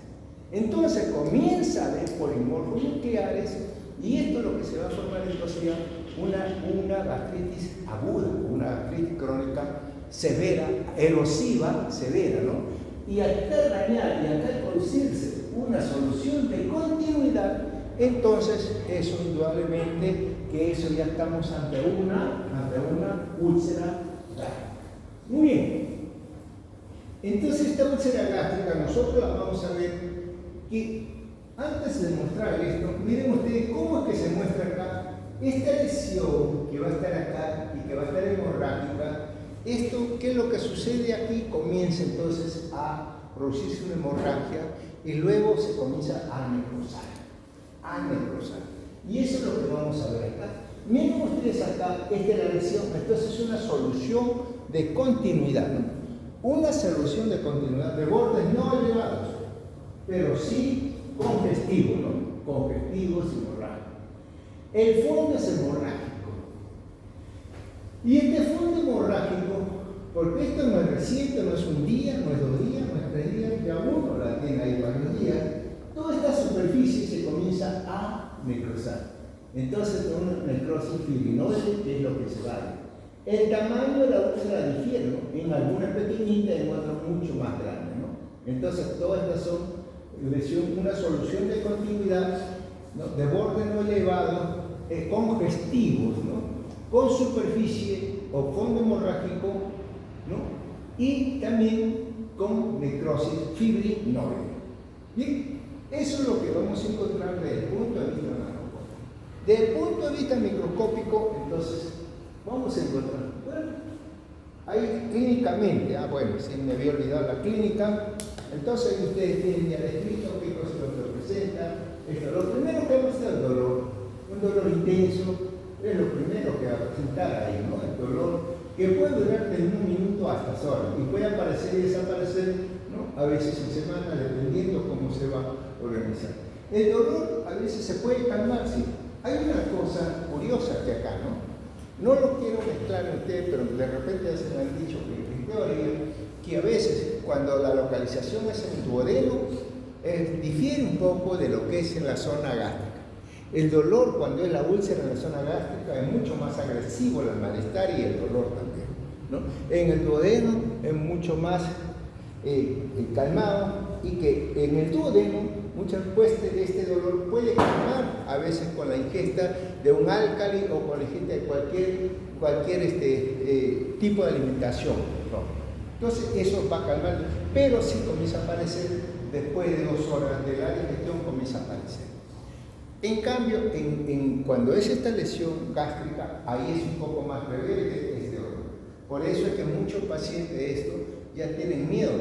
Entonces comienza a haber polimorfos nucleares y esto es lo que se va a formar entonces ya una gastritis aguda, una gastritis crónica severa, erosiva, severa, ¿no? Y al estar dañada y al producirse una solución de continuidad, entonces eso indudablemente que eso ya estamos ante una úlcera gástrica. Muy bien. Entonces esta úlcera gástrica nosotros la vamos a ver que antes de mostrar esto, miren ustedes cómo es que se muestra acá esta lesión que va a estar acá y que va a estar hemorrágica. Esto, ¿qué es lo que sucede aquí? Comienza entonces a producirse una hemorragia y luego se comienza a necrosar. Y eso es lo que vamos a ver acá. Miren ustedes acá, esta es la lesión, entonces es una solución de continuidad, ¿no? Una solución de continuidad de bordes no elevados, pero sí congestivos, ¿no? Congestivos y hemorrágicos. El fondo es hemorrágico. Y este fondo hemorrágico, porque esto no es reciente, no es un día, no es 2 días, no es 3 días, ya uno la tiene ahí varios días, toda esta superficie se comienza a necrosar. Entonces, una necrosis fibrinoide, que es lo que se va a ver. El tamaño de la úlcera difiere, ¿no? En algunas pequeñitas, en otras mucho más grandes, ¿no? Entonces, todas estas son una solución de continuidad, ¿no? De borde no elevado, congestivos, ¿no? Con superficie o fondo hemorrágico, ¿no? Y también con necrosis fibrinoide. Bien, eso es lo que vamos a encontrar desde el punto de vista macroscópico. Desde el punto de vista microscópico, entonces, vamos a encontrar, bueno, ahí clínicamente, sí, me había olvidado la clínica, entonces ustedes tienen ya descrito qué cosa es lo que representa. Lo primero que vamos a hacer es el dolor, un dolor intenso, es lo primero que va a presentar ahí, ¿no? El dolor que puede durar desde 1 minuto hasta horas y puede aparecer y desaparecer, ¿no? A veces en semana, dependiendo cómo se va a organizar. El dolor a veces se puede calmar, sí. Hay una cosa curiosa que acá, ¿no? No lo quiero mezclar en ustedes, pero de repente ya se me han dicho que en teoría que a veces cuando la localización es en el duodeno difiere un poco de lo que es en la zona gástrica. El dolor cuando es la úlcera en la zona gástrica es mucho más agresivo, el malestar y el dolor también, ¿no? En el duodeno es mucho más calmado, y que en el duodeno muchas veces este dolor puede calmar a veces con la ingesta de un álcali o con la ingesta de cualquier tipo de alimentación, ¿no? Entonces eso va a calmar, pero sí comienza a aparecer después de 2 horas de la digestión, comienza a aparecer. En cambio, cuando es esta lesión gástrica, ahí es un poco más rebelde este dolor. Por eso es que muchos pacientes de esto ya tienen miedo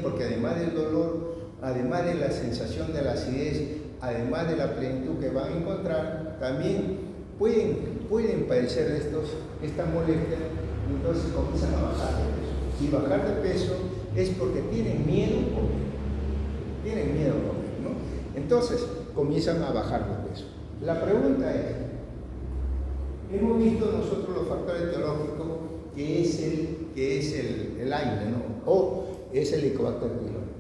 porque además del dolor, además de la sensación de la acidez, además de la plenitud que van a encontrar, también pueden padecer esta molestia, entonces comienzan a bajar de peso. Y bajar de peso es porque tienen miedo a comer, ¿no? Entonces comienzan a bajar de peso. La pregunta es, hemos visto nosotros los factores etiológicos que es el aire, ¿no? O es el Helicobacter pylori.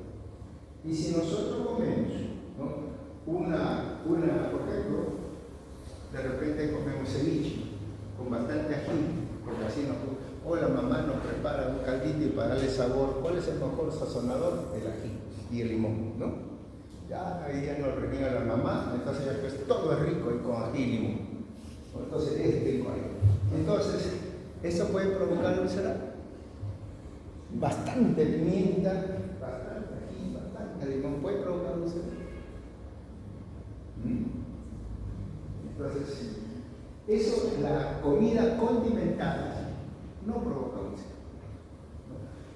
Y si nosotros comemos, ¿no? por ejemplo, de repente comemos ceviche con bastante ají, porque así o la mamá nos prepara un caldito y para darle sabor, ¿cuál es el mejor sazonador? El ají y el limón, ¿no? Ya ahí ya nos reunió la mamá, entonces ya pues todo es rico y con ají y limón. Entonces es rico ahí. Entonces, ¿eso puede provocar úlcera? Bastante pimienta, bastante ají, bastante limón, ¿puede provocar úlcera? Entonces, eso, la comida condimentada no provoca úlcera.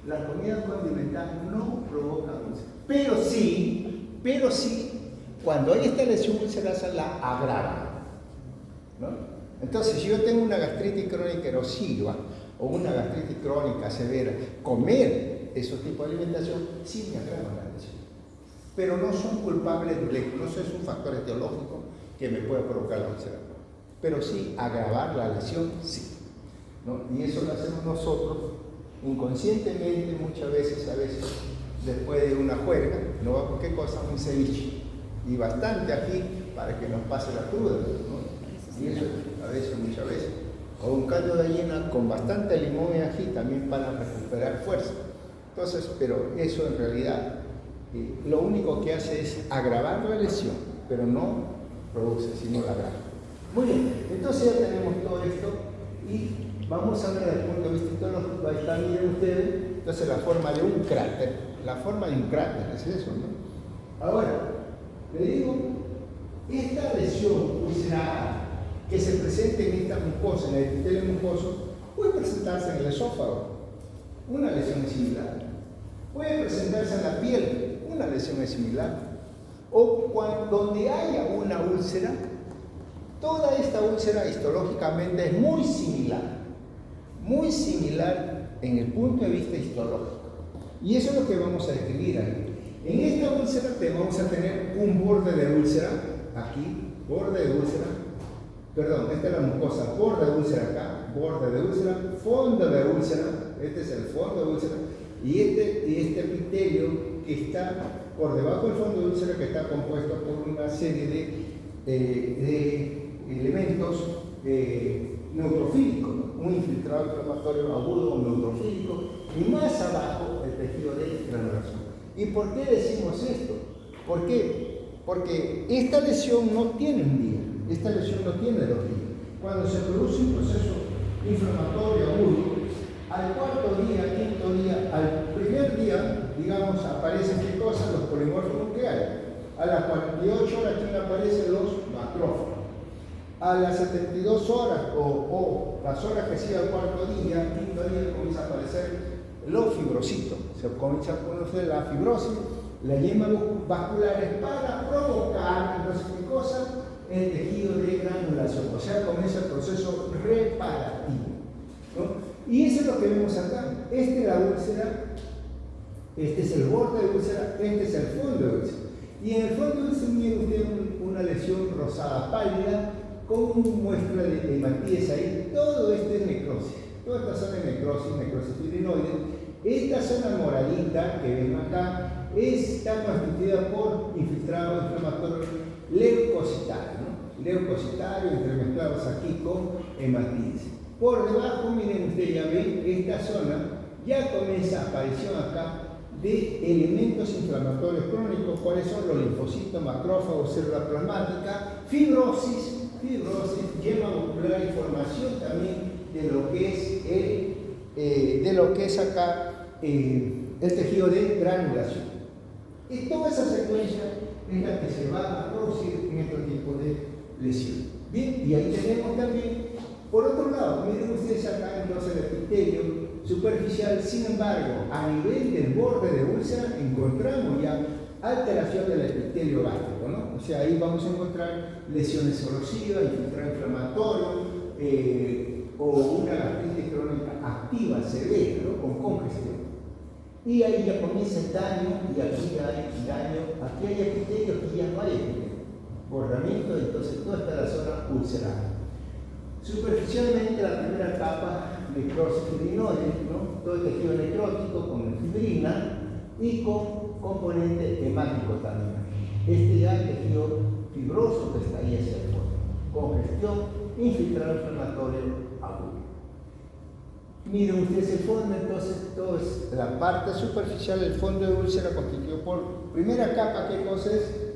La comida condimentada no provoca úlcera. Pero sí, cuando hay esta lesión ulcerosa la agrava, ¿no? Entonces, si yo tengo una gastritis crónica erosiva o una gastritis crónica severa, comer esos tipos de alimentación sí me agrava la lesión. Pero no son culpables directos, no es un factor etiológico que me pueda provocar la úlcera. Pero sí, agravar la lesión, sí, ¿no? Y eso lo hacemos nosotros inconscientemente muchas veces, después de una juerga, ¿no? ¿Qué cosa? Un ceviche. Y bastante ají para que nos pase la cruda, ¿no? Y eso a veces, muchas veces. O un caldo de gallina con bastante limón y ají también para recuperar fuerza. Entonces, pero eso en realidad lo único que hace es agravar la lesión, pero no produce, sino la agrava. Muy bien, entonces ya tenemos todo esto y vamos a ver desde el punto de vista histológico. Ahí está, miren ustedes, entonces la forma de un cráter. La forma de un cráter es eso, ¿no? Ahora, le digo, esta lesión ulcerada que se presente en esta mucosa, en el epitelio mucoso, puede presentarse en el esófago, una lesión es similar. Puede presentarse en la piel, una lesión es similar. O donde haya una úlcera, toda esta úlcera histológicamente es muy similar en el punto de vista histológico. Y eso es lo que vamos a describir ahí. En esta úlcera vamos a tener un borde de úlcera, aquí, borde de úlcera, perdón, esta es la mucosa, borde de úlcera acá, borde de úlcera, fondo de úlcera, este es el fondo de úlcera, y este epitelio que está por debajo del fondo de úlcera, que está compuesto por una serie de elementos neutrofílicos, ¿no? Un infiltrado inflamatorio agudo o neutrofílico, y más abajo el tejido de granulación. ¿Y por qué decimos esto? ¿Por qué? Porque esta lesión no tiene un día, esta lesión no tiene 2 días. Cuando se produce un proceso inflamatorio agudo, al cuarto día, quinto día, al primer día, digamos, aparecen ¿qué cosas? Los polimorfos nucleares. A las 48 horas, ¿quién aparecen? Los macrófagos. A las 72 horas o las horas que sigue al cuarto día, quinto día, comienza a aparecer los fibrocitos. Se comienza a conocer la fibrosis, las yemas vasculares para provocar, entonces, ¿qué cosa? El tejido de granulación. O sea, comienza el proceso reparativo, ¿no? Y eso es lo que vemos acá. Esta es la úlcera, este es el borde de úlcera, este es el fondo de úlcera. Y en el fondo de úlcera tiene usted una lesión rosada pálida con muestra de hematíes ahí. Todo esto es necrosis. Toda esta zona es necrosis fibrinoide. Esta zona moradita que ven acá está constituida por infiltrado inflamatorio leucocitario, ¿no? Leucocitario entremezclados aquí con hematíes. Por debajo, miren ustedes, ya ven, esta zona ya comienza, aparición acá, de elementos inflamatorios crónicos, cuáles son los linfocitos, macrófagos, célula plasmática, fibrosis, yema muscular y formación también de lo que es acá el tejido de granulación. Y toda esa secuencia es la que se va a producir en este tipo de lesión. Bien, y ahí tenemos también, por otro lado, miren ustedes acá entonces el epitelio superficial, sin embargo, a nivel del borde de úlcera encontramos ya alteración del epitelio gástrico, ¿no? O sea, ahí vamos a encontrar lesiones erosivas, infiltrado inflamatorio, o una gastritis crónica activa, severa, ¿no? Con congestión. Y ahí ya comienza el daño, y aquí hay daño, aquí hay epitelio, aquí ya no hay epitelio. Bordamiento, entonces toda esta es la zona ulceral. Superficialmente la primera capa, necrosis fibrinoide, ¿no? Todo el tejido necrótico con fibrina y con componente hemático también. Este ya el tejido fibroso que está ahí hacia el fondo. Congestión, infiltrado inflamatorio agudo. Miren ustedes el fondo, entonces todo es la parte superficial del fondo de úlcera constituido por primera capa, ¿qué cosa es?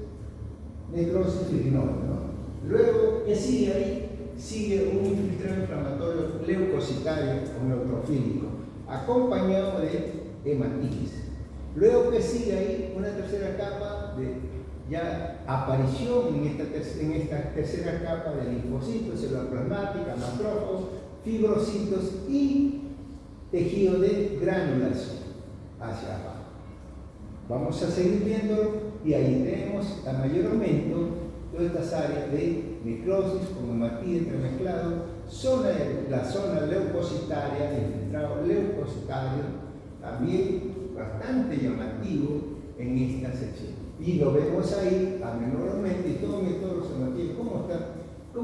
Necrosis fibrinoide, ¿no? Luego, ¿qué sigue ahí? Sigue un infiltrado inflamatorio leucocitario o neutrofílico, acompañado de hematitis. Luego que sigue ahí una tercera capa de ya aparición en esta tercera capa de linfocitos, célula plasmática, macrófagos, fibrocitos y tejido de granulación hacia abajo. Vamos a seguir viéndolo y ahí tenemos a mayor aumento todas estas áreas de necrosis con hematitis entremezclado, la zona leucocitaria, el infiltrado leucocitario, también bastante llamativo en esta sección. Y lo vemos ahí a menor aumento y todos los hematíes, cómo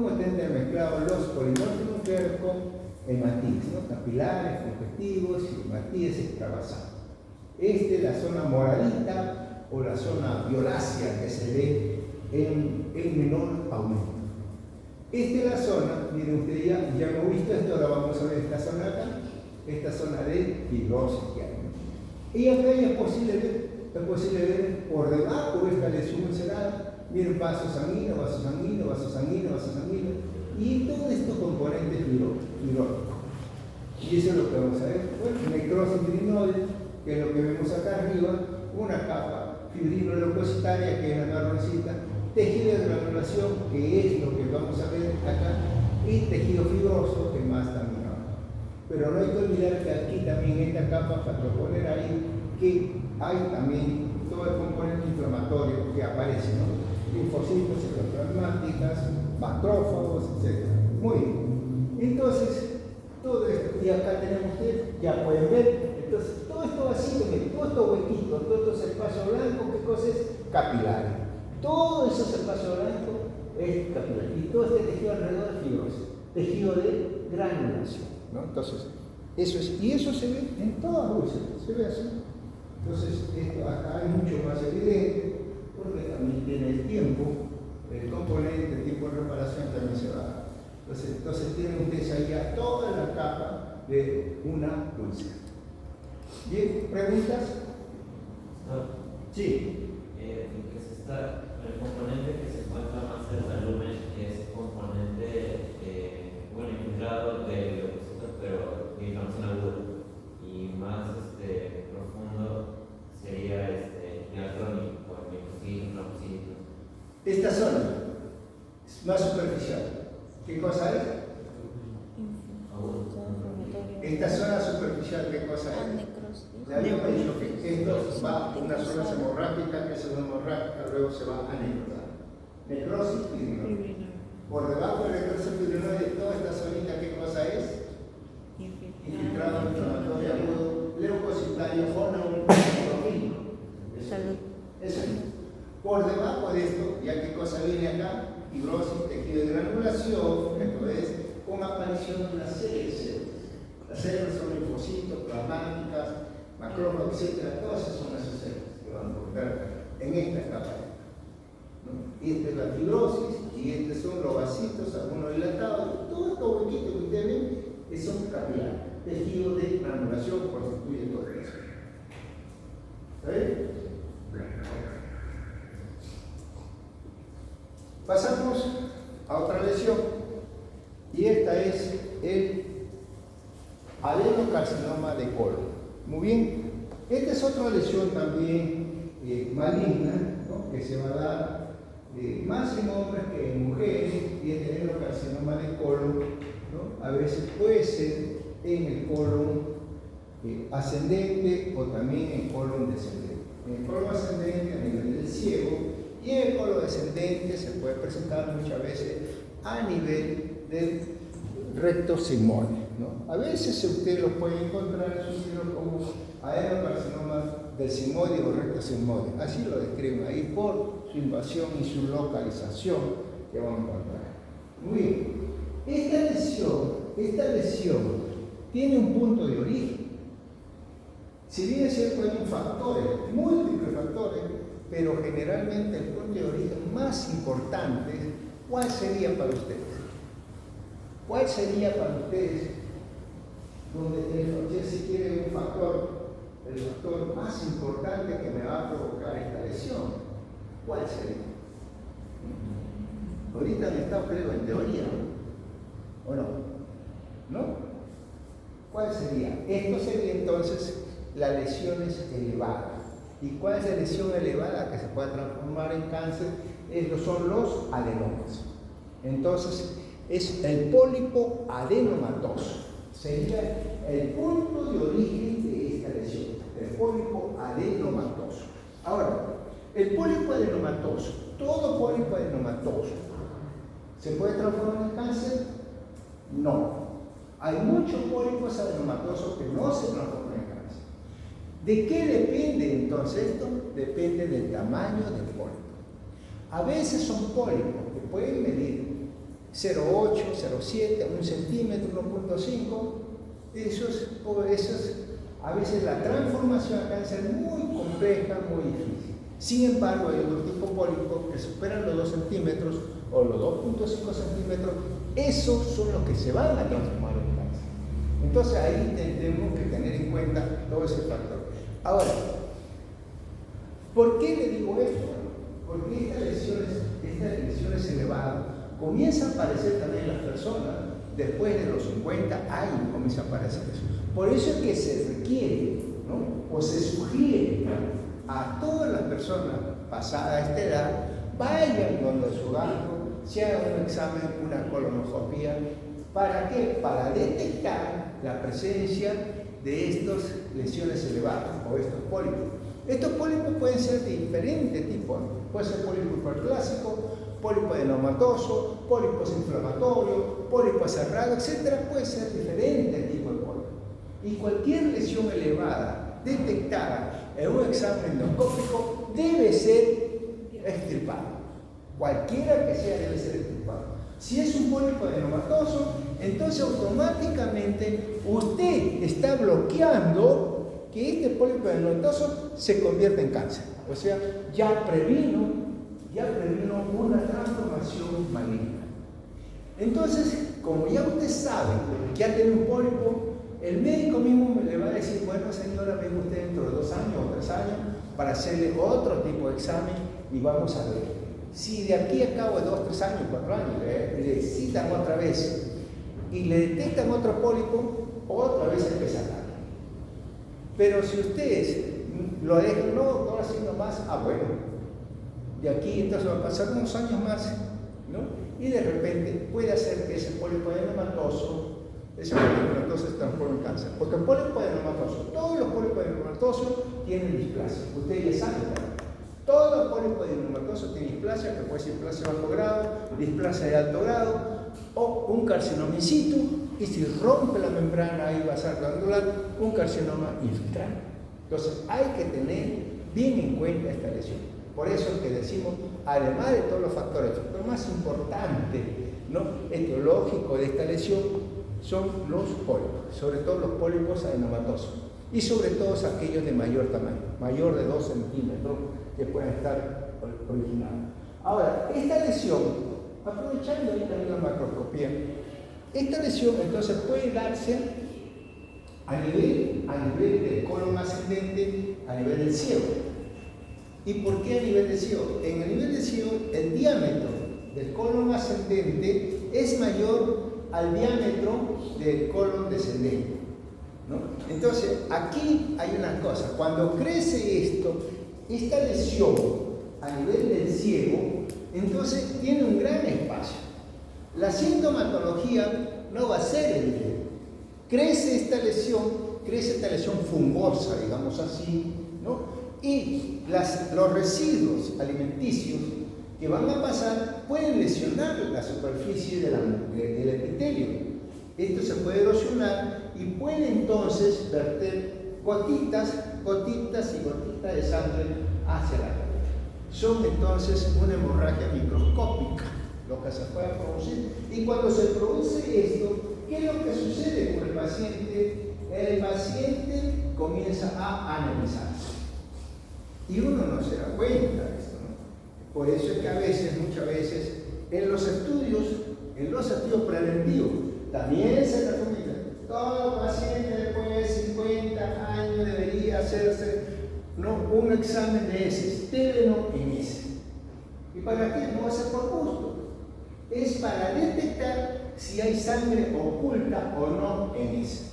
están entremezclados los polimorfos nucleares con hematíes, ¿no? Capilares, congestivos y hematíes extravasados. Esta es la zona moradita o la zona violácea que se ve en menor aumento. Esta es la zona, miren ustedes ya hemos visto esto, ahora vamos a ver esta zona acá, esta zona de fibrosis que hay. Y acá ya es posible ver por debajo de esta lesión ulceral, miren vaso sanguíneo, y todo estos componentes fibróticos. Y eso es lo que vamos a ver. Bueno, necrosis fibrinoide, que es lo que vemos acá arriba, una capa fibrinoleucocitaria, que es la marroncita, tejido de granulación, que es lo que vamos a ver acá, y tejido fibroso, que más también abajo. Pero no hay que olvidar que aquí también en esta capa, para proponer ahí, que hay también todo el componente inflamatorio que aparece, ¿no? Linfocitos, células plasmáticas, macrófagos, etc. Muy bien. Entonces, todo esto, y acá tenemos ustedes, ya pueden ver, entonces todo esto vacío, todo esto huequito, todo estos espacios blancos, ¿qué cosa es? Capilares. Todo esos espacios blancos es capilar. Y todo este tejido alrededor es fibrosis, tejido de granulación, ¿no? Entonces, eso es, y eso se ve en todas las úlceras, se ve así. Entonces, esto acá es mucho más evidente, porque también tiene el tiempo, el componente, el tiempo de reparación también se va. Entonces tienen ustedes ahí ya toda la capa de una úlcera. Bien, ¿preguntas? Sí. El componente que se encuentra más cerca del lumen es componente, infiltrado de leucocitos, pero de inflamación aguda. Y más profundo sería crónico, por linfocitos. Esta zona es más superficial. ¿Qué cosa es? Esta zona superficial, ¿qué cosa es? Le habíamos dicho que esto va a una zona hemorrágica, que es una hemorrágica, luego se va a necrosis fibrinoide. Por debajo de la necrosis fibrinoide, toda esta zonita, ¿qué cosa es? Infiltrado inflamatorio agudo, leucocitario o neutrofílico. Eso es. Por debajo de esto, ya qué cosa viene acá, fibrosis, tejido de granulación, esto es, con aparición de una serie de células. Las células son linfocitos, plasmáticas, macrófagos, etc. Todas esas son esas células que van a encontrar en esta capa. ¿No? Esta es la fibrosis y estos son los vasitos, algunos dilatados. Todo estos huequitos que ustedes ven son capilares. Tejido de granulación constituye todo eso. ¿Está bien? Pasamos a otra lesión, y esta es el adenocarcinoma de colon. Muy bien, esta es otra lesión también maligna, ¿no? Que se va a dar más en hombres que en mujeres, y el adenocarcinoma de colon, ¿no? A veces puede ser en el colon ascendente o también en colon descendente. En el colon ascendente a nivel del ciego, y en el colon descendente se puede presentar muchas veces a nivel del recto sigmoide, ¿no? A veces usted lo puede encontrar en su libro como adenocarcinoma del sigmoide o recto sigmoide. Así lo describen ahí por su invasión y su localización que vamos a encontrar. Muy bien. Esta lesión tiene un punto de origen. Si bien es cierto, hay factores, múltiples factores, pero generalmente el punto de origen más importante, ¿cuál sería para ustedes? ¿Cuál sería para ustedes, donde si quiere el factor más importante que me va a provocar esta lesión? ¿Cuál sería? Ahorita han estado, creo, en teoría, ¿no? ¿O no? ¿No? ¿Cuál sería? Esto sería entonces las lesiones elevadas. ¿Y cuál es la lesión elevada que se puede transformar en cáncer? Son los adenomas. Entonces, es el pólipo adenomatoso. Sería el punto de origen de esta lesión, el pólipo adenomatoso. Ahora, el pólipo adenomatoso, todo pólipo adenomatoso, ¿se puede transformar en cáncer? No. Hay muchos pólipos adenomatosos que no se transforman en cáncer. ¿De qué depende entonces esto? Depende del tamaño del pólipo. A veces son pólipos que pueden medir 0,8, 0,7, 1 centímetro, 1,5. Esos, a veces la transformación a cáncer es muy compleja, muy difícil. Sin embargo, hay otro tipo de pólipos que superan los 2 centímetros o los 2,5 centímetros. Esos son los que se van a transformar en cáncer. Entonces ahí tenemos que tener en cuenta todo ese factor. Ahora, ¿por qué le digo esto? Porque estas lesiones elevadas comienzan a aparecer también en las personas después de los 50 años, comienza a aparecer eso. Por eso es que se requiere, ¿no? O se sugiere a todas las personas pasadas esta edad, vayan donde su gastro, se haga un examen, una colonoscopia. ¿Para qué? Para detectar la presencia de estas lesiones elevadas o estos pólipos. Estos pólipos pueden ser de diferentes tipos. Puede ser pólipo hiperclásico, pólipo adenomatoso, pólipos inflamatorios, pólipo cerrado, etc. Puede ser diferentes tipos de pólipos. Y cualquier lesión elevada detectada en un examen endoscópico debe ser extirpado. Cualquiera que sea debe ser extirpado. Si es un pólipo adenomatoso, entonces automáticamente usted está bloqueando que este pólipo adenomatoso se convierta en cáncer. O sea, ya previno una transformación maligna. Entonces, como ya usted sabe que ha tenido un pólipo, el médico mismo le va a decir, bueno señora, venga usted dentro de 2 años o 3 años para hacerle otro tipo de examen y vamos a ver. Si de aquí a cabo de 2, 3 años, 4 años le citan otra vez y le detectan otro pólipo, otra vez hay que sacarlo. Pero si ustedes lo dejan, no, ahora sí nomás, bueno, de aquí entonces va a pasar unos años más, ¿no? Y de repente puede hacer que ese pólipo adenomatoso se transforme en cáncer. Porque el pólipo adenomatoso, todos los pólipos adenomatosos tienen displasia. Ustedes ya saben, ¿no? Todos los pólipos adenomatosos tienen displasia, que puede ser displasia de bajo grado, displasia de alto grado, o un carcinoma in situ, y si rompe la membrana ahí va a ser glandular, un carcinoma infiltrado. Entonces hay que tener bien en cuenta esta lesión. Por eso es que decimos, además de todos los factores, el factor más importante, ¿no?, etiológico de esta lesión son los pólipos, sobre todo los pólipos adenomatosos, y sobre todo aquellos de mayor tamaño, mayor de 2 centímetros, que pueden estar originados. Ahora, esta lesión, aprovechando ahí también la macroscopía, esta lesión entonces puede darse a nivel del colon ascendente a nivel del ciego. ¿Y por qué a nivel del ciego? En el nivel del ciego, el diámetro del colon ascendente es mayor al diámetro del colon descendente, ¿no? Entonces, aquí hay una cosa. Cuando crece esta lesión a nivel del ciego, entonces tiene un gran espacio. La sintomatología no va a ser evidente. Crece esta lesión fungosa, digamos así, ¿no? Y los residuos alimenticios que van a pasar pueden lesionar la superficie del epitelio. Esto se puede erosionar y puede entonces verter gotitas y gotitas de sangre hacia la cabeza. Son entonces una hemorragia microscópica lo que se puede producir. Y cuando se produce esto, ¿qué es lo que sucede con el paciente? El paciente comienza a anemizarse. Y uno no se da cuenta de esto, ¿no? Por eso es que muchas veces, en los estudios preventivos, también se recomienda, todo paciente después de 50 años debería hacerse, ¿no?, un examen de heces, téveno en heces. ¿Y para qué? No va a ser por gusto. Es para detectar si hay sangre oculta o no en heces.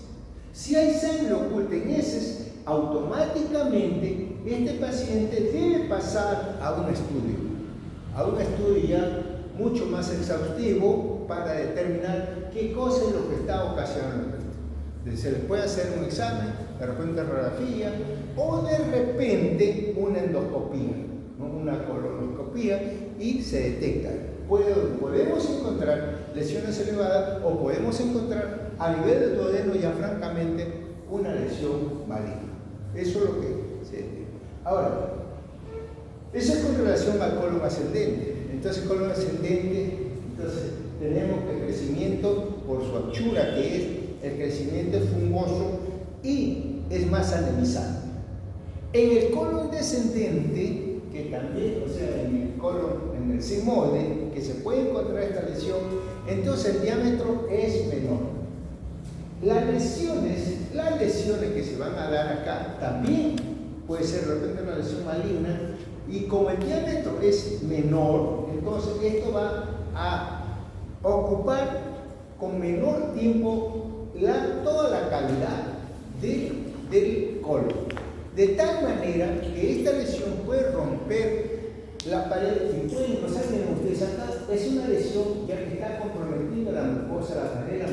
Si hay sangre oculta en heces, automáticamente este paciente debe pasar a un estudio ya mucho más exhaustivo para determinar qué cosa es lo que está ocasionando esto. Se le puede hacer un examen, de repente radiografía, o de repente una endoscopía, ¿no?, una colonoscopía, y se detecta. Podemos encontrar lesiones elevadas o podemos encontrar a nivel del duodeno ya francamente una lesión maligna. Eso es lo que se detecta. Ahora, eso es con relación al colon ascendente. Entonces, colon ascendente, entonces tenemos el crecimiento por su anchura, que es el crecimiento fungoso y es más anemizante. En el colon descendente, que también, o sea, en el sigmoide, que se puede encontrar esta lesión, entonces el diámetro es menor. Las lesiones que se van a dar acá también puede ser de repente una lesión maligna, y como el diámetro es menor, entonces esto va a ocupar con menor tiempo toda la cavidad del colon. De tal manera que esta lesión puede romper la pared y puede ingresar, miren ustedes acá, es una lesión ya que está comprometiendo la mucosa, la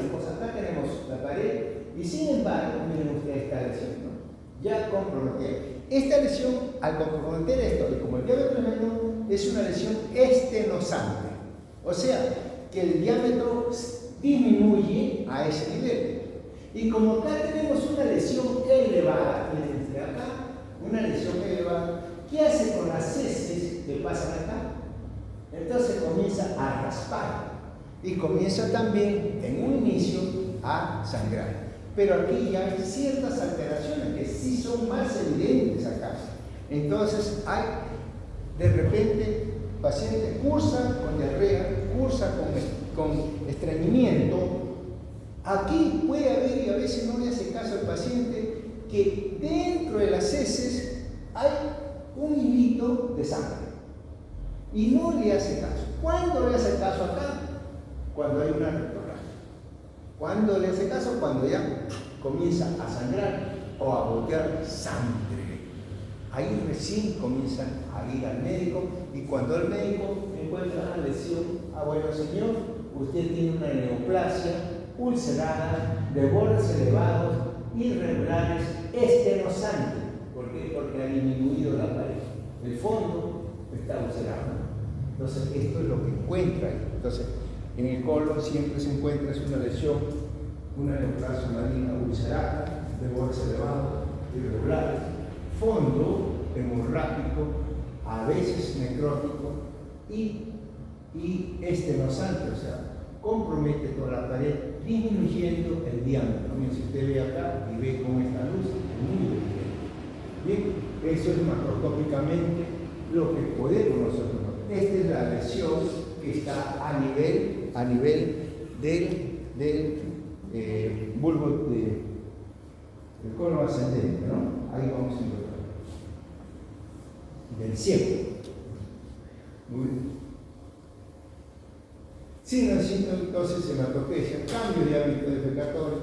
mucosa, acá tenemos la pared, y sin embargo, miren ustedes esta lesión, ¿no?, ya comprometida. Esta lesión, al comprometer esto, y como el diámetro es menor, es una lesión estenosante, o sea, que el diámetro disminuye a ese nivel. Y como acá tenemos una lesión elevada, miren ustedes acá, una lesión elevada, ¿qué hace con las heces que pasan acá? Entonces comienza a raspar y comienza también en un inicio a sangrar. Pero aquí ya hay ciertas alteraciones que sí son más evidentes acá. Entonces hay, de repente, paciente cursa con diarrea, cursa con estreñimiento. Aquí puede haber, y a veces no le hace caso al paciente, que dentro de las heces hay un hilito de sangre y no le hace caso. ¿Cuándo le hace caso acá? Cuando hay una rectorragia. ¿Cuándo le hace caso? Cuando ya comienza a sangrar o a botear sangre. Ahí recién comienzan a ir al médico, y cuando el médico encuentra una lesión, bueno señor, usted tiene una neoplasia ulcerada de bordes elevados, irregulares, estenosante. ¿Por qué? Porque ha disminuido la pared. El fondo está ulcerado. Entonces, esto es lo que encuentra ahí. Entonces, en el colon siempre se encuentra una lesión, una neoplasia maligna ulcerada, de bordes elevados, irregulares, fondo hemorrágico, a veces necrótico y estenosante, o sea, compromete toda la pared, disminuyendo el diámetro. Miren, si usted ve acá y ve cómo esta luz es muy bien, eso es macroscópicamente lo que podemos nosotros ver. Esta es la lesión que está a nivel del bulbo del colon ascendente, ¿no? Ahí vamos a encontrar. del ciego. Muy bien. Sin entonces hematopesia, cambio de hábito defecatorio,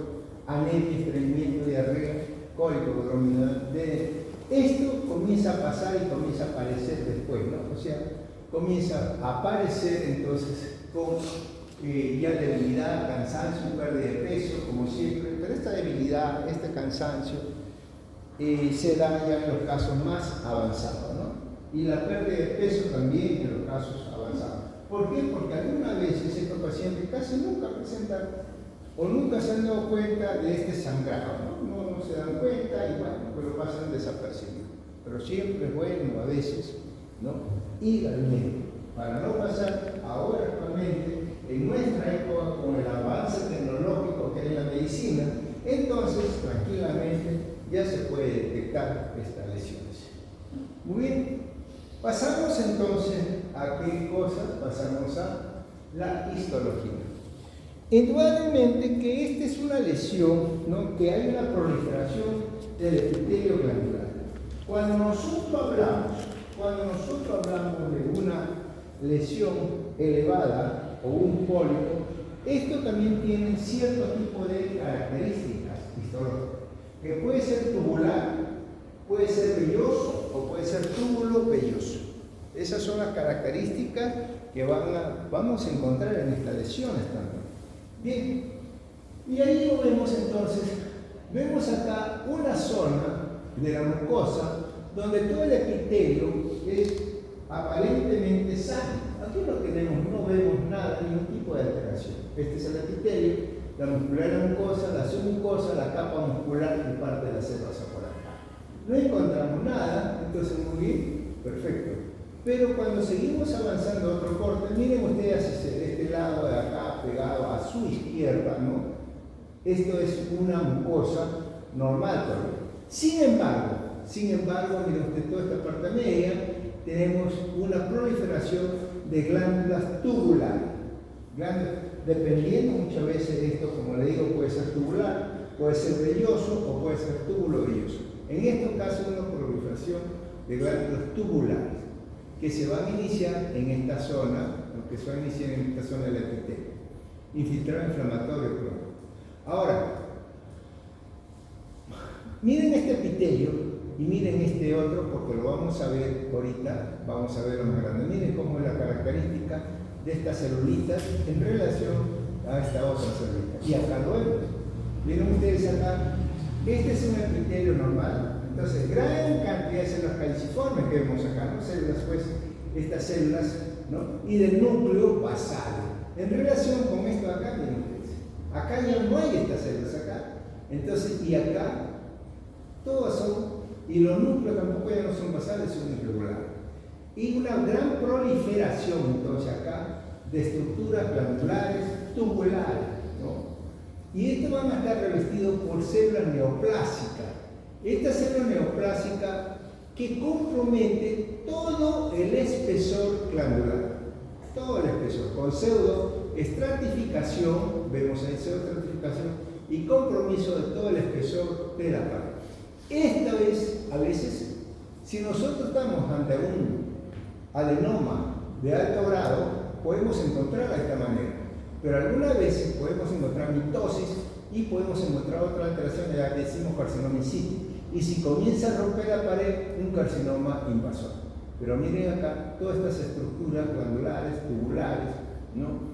anemia, estreñimiento, diarrea, cólico abdominal. Esto comienza a pasar y comienza a aparecer después, ¿no? O sea, comienza a aparecer entonces con ya debilidad, cansancio, pérdida de peso, como siempre, pero esta debilidad, este cansancio, se da ya en los casos más avanzados, ¿no? Y la pérdida de peso también en los casos avanzados. ¿Por qué? Porque algunas veces estos pacientes casi nunca presentan o nunca se han dado cuenta de este sangrado, ¿no? No se dan cuenta y bueno, pero pasan desapercibidos. Pero siempre es bueno a veces, ¿no?, ir al médico para no pasar ahora actualmente en nuestra época con el avance tecnológico que hay en la medicina, entonces tranquilamente ya se puede detectar estas lesiones. Muy bien, pasamos entonces a qué cosas, pasamos a la histología. Indudablemente que esta es una lesión, ¿no?, que hay una proliferación del epitelio glandular. Cuando nosotros hablamos de una lesión elevada o un pólipo, esto también tiene cierto tipo de características histológicas, que puede ser tubular, puede ser velloso o puede ser túbulo velloso. Esas son las características que vamos a encontrar en estas lesiones también. Bien, y ahí lo vemos entonces, vemos acá una zona de la mucosa donde todo el epitelio es aparentemente sano. Aquí no vemos nada, ningún tipo de alteración. Este es el epitelio, la muscular de la mucosa, la submucosa, la capa muscular y parte de las células por acá. No encontramos nada, entonces muy bien, perfecto. Pero cuando seguimos avanzando a otro corte, miren ustedes este lado de acá pegado a su izquierda, ¿no? Esto es una mucosa normal todavía. Sin embargo, miren usted, toda esta parte media, tenemos una proliferación de glándulas tubulares. Dependiendo muchas veces de esto, como le digo, puede ser tubular, puede ser velloso o puede ser túbulo velloso. En estos casos, una proliferación de glándulas tubulares que se van a iniciar en esta zona, lo que se va a iniciar en esta zona del epitelio. Infiltrado inflamatorio crónico. Ahora, miren este epitelio y miren este otro, porque lo vamos a ver ahorita, vamos a verlo más grande. Miren cómo es la característica de estas celulitas en relación a esta otra celulita. Y acá lo vemos. Miren ustedes acá, este es un epitelio normal. Entonces, gran cantidad de células caliciformes que vemos acá, ¿no? Células, pues, estas células, ¿no? Y del núcleo basal. En relación con esto de acá, miren ustedes. Acá ya no hay estas células acá. Entonces, y acá, todas son, y los núcleos tampoco ya no son basales, son irregulares. Y una gran proliferación, entonces, acá, de estructuras glandulares tubulares, ¿no? Y estos van a estar revestidos por células neoplásicas. Esta célula neoplásica que compromete todo el espesor glandular, todo el espesor, con pseudoestratificación, vemos ahí pseudoestratificación y compromiso de todo el espesor de la pared. Esta vez, a veces, si nosotros estamos ante un adenoma de alto grado, podemos encontrar de esta manera, pero algunas veces podemos encontrar mitosis y podemos encontrar otra alteración de la que decimos carcinoma in situ. Y si comienza a romper la pared, un carcinoma invasor. Pero miren acá, todas estas estructuras glandulares, tubulares, ¿no?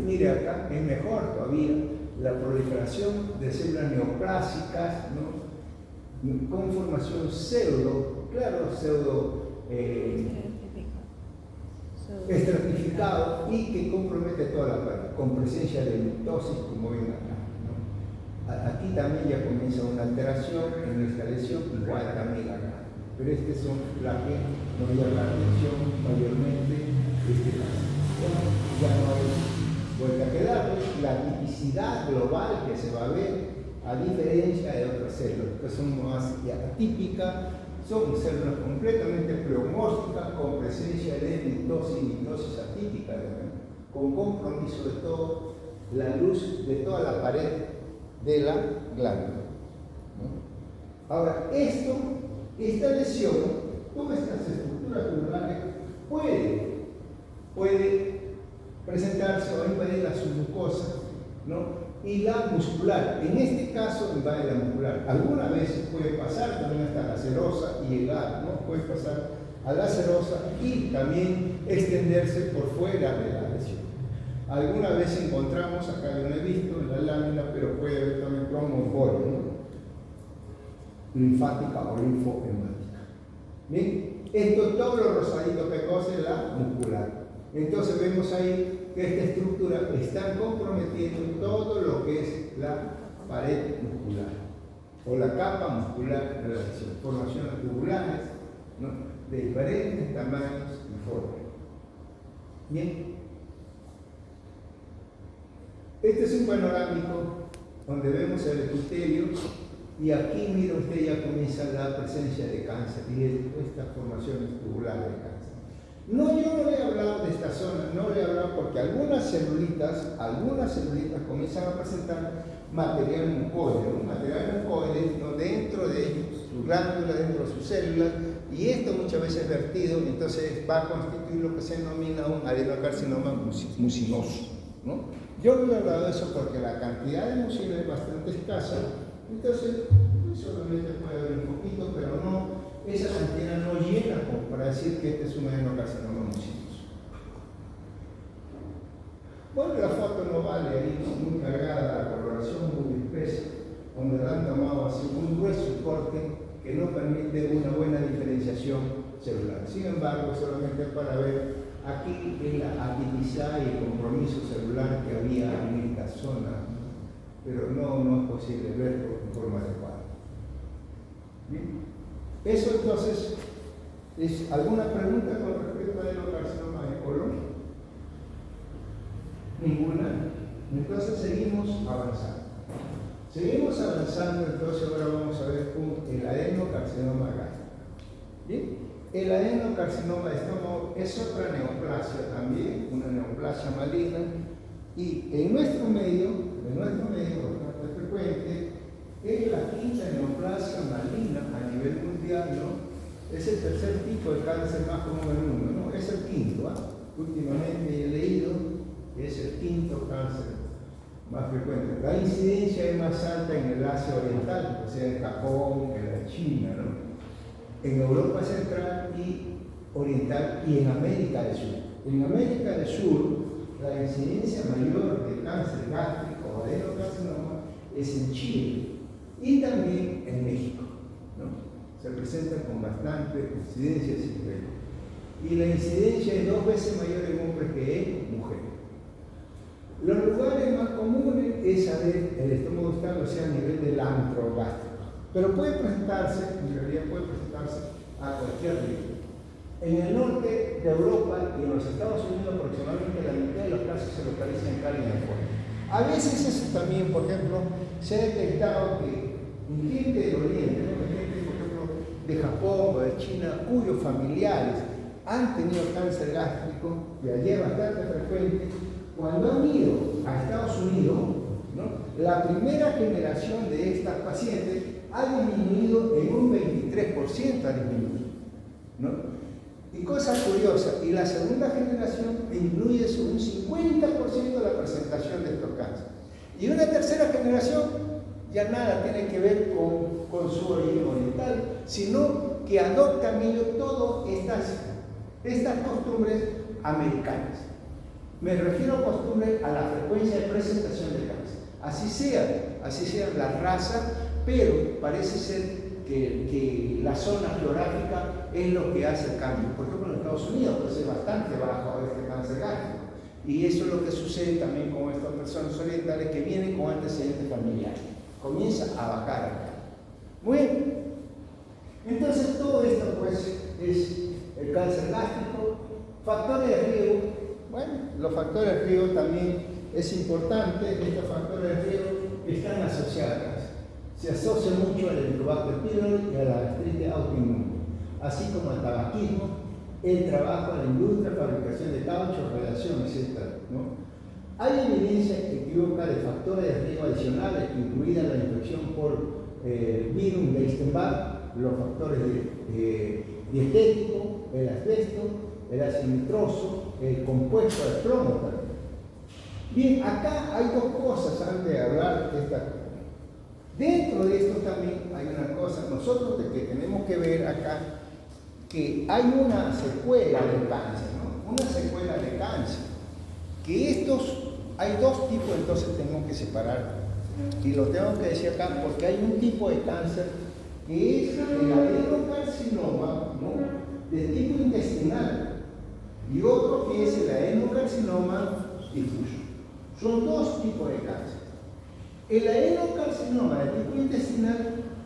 Miren acá, es mejor todavía la proliferación de células neoplásicas, ¿no? Con formación pseudo estratificado y que compromete toda la pared, con presencia de mitosis, como ven acá. Aquí también ya comienza una alteración en nuestra lesión, igual también acá. Pero estos son las que nos llaman la atención mayormente este caso. Bueno, ya no hay vuelta que darle. La tipicidad global que se va a ver, a diferencia de otras células, que son más atípicas, son células completamente pleomórficas con presencia de mitosis atípica, con compromiso de toda la luz de toda la pared de la glándula, ¿no? Ahora, esta lesión todas estas estructuras tumorales puede presentarse o invadir la submucosa, ¿no? Y la muscular. En este caso invade la muscular. Algunas veces puede pasar también hasta la serosa y llegar, ¿no? Puede pasar a la serosa y también extenderse por fuera de la lesión. Algunas veces encontramos, acá yo no he visto en la lámina, pero puede haber también tromboembolia, ¿no? Linfática o linfohemática. ¿Bien? Esto es todo lo rosadito que cose la muscular. Entonces vemos ahí que esta estructura está comprometiendo todo lo que es la pared muscular o la capa muscular de la lesión. Formaciones tubulares, ¿no? De diferentes tamaños y formas. Bien. Este es un panorámico donde vemos el epitelio y aquí, mira usted, ya comienza la presencia de cáncer y estas formaciones tubulares de cáncer. No, yo no le he hablado de esta zona, no le he hablado porque algunas celulitas comienzan a presentar material mucoide, ¿no? Material mucoide, ¿no? Dentro de sus glándulas, dentro de sus células, y esto muchas veces es vertido, entonces va a constituir lo que se denomina un adenocarcinoma mucinoso, ¿no? Yo no le he hablado de eso porque la cantidad de mucina es bastante escasa, entonces solamente puede haber un poquito, pero no, esa cantidad no llena como para decir que este es un adenocarcinoma mucinoso. Bueno, la foto no vale ahí, ¿no? Muy cargada, la coloración muy espesa, donde le han tomado así un grueso corte que no permite una buena diferenciación celular. Sin embargo, solamente para ver aquí es la atipicidad y el compromiso celular que había en esta zona, pero no es posible verlo en forma adecuada. Bien. Eso entonces es alguna pregunta con respecto al adenocarcinoma de colon. Ninguna. Entonces seguimos avanzando. Seguimos avanzando, entonces ahora vamos a ver el adenocarcinoma gástrico. ¿Bien? El adenocarcinoma de estómago es otra neoplasia también, una neoplasia maligna, y en nuestro medio, bastante frecuente, es la quinta neoplasia maligna a nivel mundial, ¿no? Es el tercer tipo de cáncer más común del mundo, ¿no? Es el quinto, ¿ah? Últimamente he leído que es el quinto cáncer más frecuente. La incidencia es más alta en el Asia Oriental, o sea, en Japón, en la China, ¿no? En Europa Central y Oriental y en América del Sur. En América del Sur, la incidencia mayor de cáncer gástrico o adenocarcinoma es en Chile y también en México, ¿no? Se presenta con bastante incidencia siempre. Y la incidencia es 2 veces mayor en hombres que en mujeres. Los lugares más comunes es saber el estómago estable, o sea, a nivel del antro gástrico. Pero puede presentarse, en realidad puede presentarse a cualquier nivel. En el norte de Europa y en los Estados Unidos aproximadamente la mitad de los casos se localizan en carne y en fuego. A veces eso también, por ejemplo, se ha detectado que en gente del Oriente, ¿no? Gente, por ejemplo, de Japón o de China, cuyos familiares han tenido cáncer gástrico, que allí es bastante frecuente, cuando han ido a Estados Unidos, ¿no? La primera generación de estas pacientes ha disminuido en un 23%, ¿no? Y cosa curiosa, y la segunda generación disminuye sobre un 50% la presentación de estos cánceres. Y una tercera generación ya nada tiene que ver con su origen oriental, sino que adoptan ellos todas estas costumbres americanas. Me refiero a costumbres a la frecuencia de presentación de cáncer. Así sea la raza, pero parece ser que la zona geográfica es lo que hace el cambio. Por ejemplo, en Estados Unidos pues es bastante bajo este cáncer gástrico. Y eso es lo que sucede también con estas personas orientales que vienen con antecedentes familiares. Comienza a bajar acá. Muy bien. Entonces todo esto pues es el cáncer gástrico. Factores de riesgo. Bueno, los factores de riesgo también es importante. Estos factores de riesgo están asociados. Se asocia mucho al Helicobacter pylori y a la gastritis autoinmune, así como al tabaquismo, el trabajo en la industria, fabricación de caucho, radiación, etc., ¿no? Hay evidencia equívoca de factores de riesgo adicionales, incluida la infección por virus de Epstein-Barr los factores dietéticos, el asbesto, el ácido nitroso, el compuesto de plomo también. Bien, acá hay dos cosas antes de hablar de esta cosa. Dentro de esto también hay una cosa, nosotros que tenemos que ver acá, que hay una secuela del cáncer, ¿no? Una secuela de cáncer, que hay dos tipos, entonces tenemos que separar, y lo tengo que decir acá, porque hay un tipo de cáncer que es el adenocarcinoma, ¿no?, de tipo intestinal, y otro que es el adenocarcinoma difuso. Son dos tipos de cáncer. El adenocarcinoma de tipo intestinal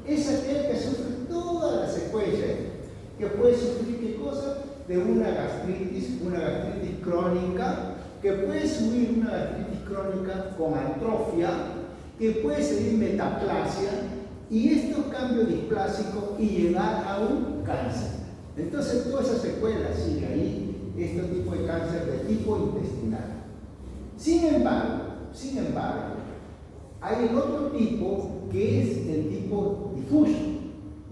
es aquel que sufre todas las secuelas, que puede sufrir ¿qué cosa? De una gastritis crónica, que puede subir una gastritis crónica con atrofia, que puede seguir metaplasia, y estos cambios displásicos y llegar a un cáncer. Entonces, todas esas secuelas sigue ahí, este tipo de cáncer de tipo intestinal. Sin embargo, hay el otro tipo que es el tipo difuso.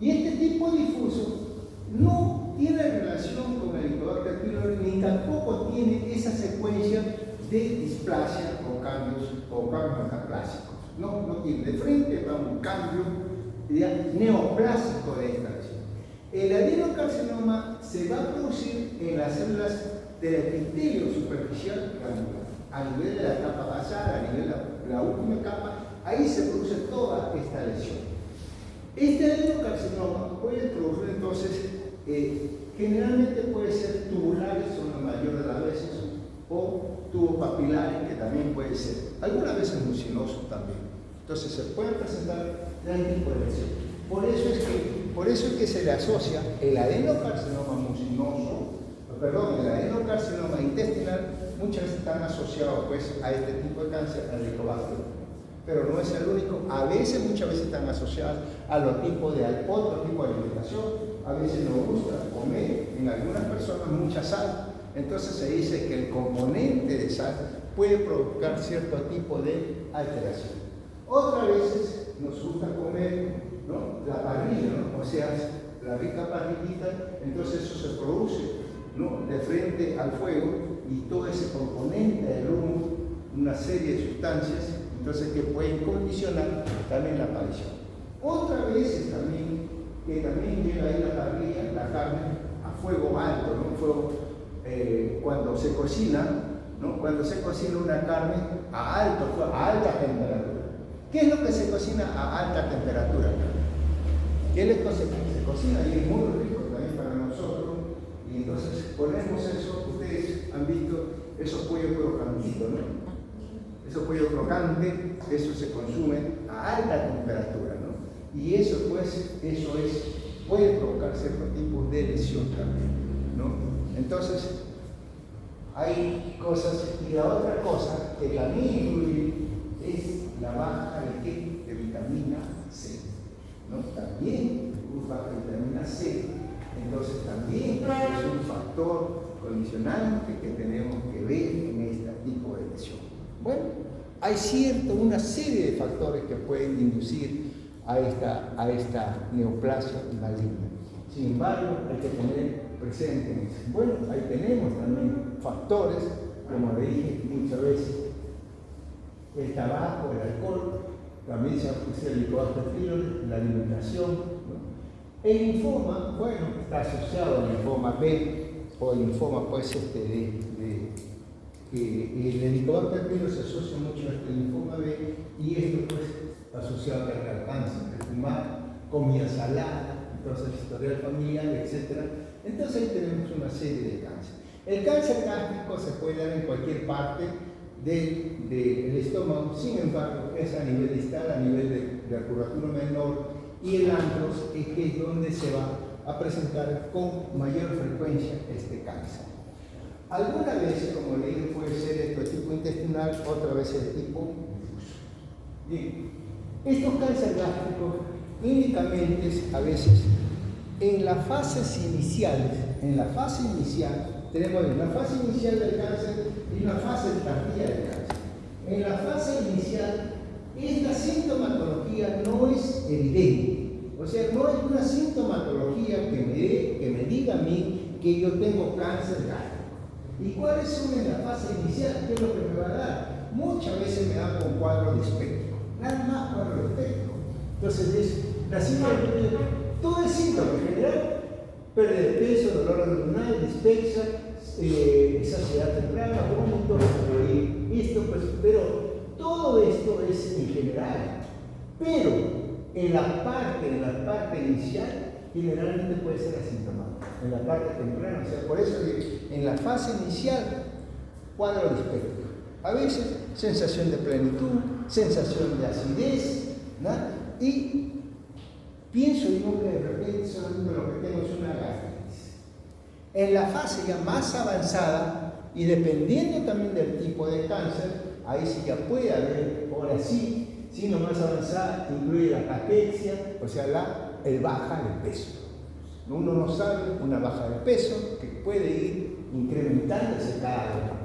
Y este tipo difuso no tiene relación con el Helicobacter pylori ni tampoco tiene esa secuencia de displasia o cambios metaplásicos. No tiene. De frente va un cambio neoplásico de esta lesión. El adenocarcinoma se va a producir en las células del epitelio superficial granular, a nivel de la capa basal, a nivel de la última capa. Ahí se produce toda esta lesión. Este adenocarcinoma puede producir entonces, generalmente puede ser tubulares, son la mayor de las veces, o tubos papilares, que también puede ser, algunas veces mucinoso también. Entonces se pueden presentar gran tipo de lesión. Por eso es que se le asocia el adenocarcinoma mucinoso, el adenocarcinoma intestinal, muchas veces están asociados pues a este tipo de cáncer, al Helicobacter. Pero no es el único, muchas veces están asociados a otro tipo de alimentación. A veces nos gusta comer en algunas personas mucha sal, entonces se dice que el componente de sal puede provocar cierto tipo de alteración. Otras veces nos gusta comer, ¿no?, la parrilla, ¿no?, o sea, la rica parrillita, entonces eso se produce, ¿no?, de frente al fuego, y todo ese componente del humo, una serie de sustancias, entonces que pueden condicionar también la aparición. Otras veces también, que también llega ahí la parrilla, la carne, a fuego alto, ¿no? Cuando se cocina, ¿no?, cuando se cocina una carne a alta temperatura. ¿Qué es lo que se cocina a alta temperatura? ¿Qué es lo que se cocina? Y es muy rico también para nosotros. Y entonces ponemos eso, ustedes han visto esos pollos crocantitos, ¿no? Esos pollos crocantes, eso se consume a alta temperatura, ¿no? Y eso pues, puede provocar ciertos tipos de lesión también, ¿no? Entonces, hay cosas, y la otra cosa que también influye es la baja de vitamina C, ¿no? También baja vitamina C, entonces también es un factor condicionante que tenemos que ver en este tipo de lesión. Bueno, hay una serie de factores que pueden inducir a esta neoplasia maligna. Sin embargo, hay que tener presente, bueno, ahí tenemos también factores, como le dije muchas veces, el tabaco, el alcohol, también se asocia el Helicobacter pylori, la alimentación, ¿no? El linfoma, bueno, está asociado al linfoma B, o el linfoma pues el Helicobacter pylori se asocia mucho a este linfoma B, y esto pues asociado al cáncer, el fumar, comida salada, entonces historial familiar, etc. Entonces ahí tenemos una serie de cáncer. El cáncer gástrico se puede dar en cualquier parte del estómago, sin embargo es a nivel distal, a nivel de curvatura menor, y el antro es que es donde se va a presentar con mayor frecuencia este cáncer. Algunas veces, como le dije, puede ser de tipo intestinal, otra vez de tipo difuso. Bien, estos cánceres gástricos clínicamente a veces en las fases iniciales, tenemos la fase inicial del cáncer y una fase tardía del cáncer. En la fase inicial, esta sintomatología no es evidente, o O sea, no hay una sintomatología que me diga a mí que yo tengo cáncer gástrico. ¿Y cuáles son en la fase inicial? ¿Qué es lo que me va a dar? Muchas veces me dan con cuadro dispéptico, nada más cuadro dispéptico. Entonces es la síndrome, todo es síntoma en general, pérdida de peso, dolor abdominal, dispepsia, saciedad temprana, vómito, y esto, pues, pero todo esto es en general. Pero en la parte inicial, generalmente puede ser asintomático, en la parte temprana, o sea, por eso en la fase inicial, cuadro dispéptico. A veces, sensación de plenitud, sensación de acidez, ¿no? Y pienso yo que de repente solamente lo que tengo es una gastritis. En la fase ya más avanzada, y dependiendo también del tipo de cáncer, ahí sí ya puede haber, ahora sí, sino más avanzada, incluye la cachexia, o sea, el baja de peso. Uno no sabe una baja de peso que puede ir incrementándose cada año.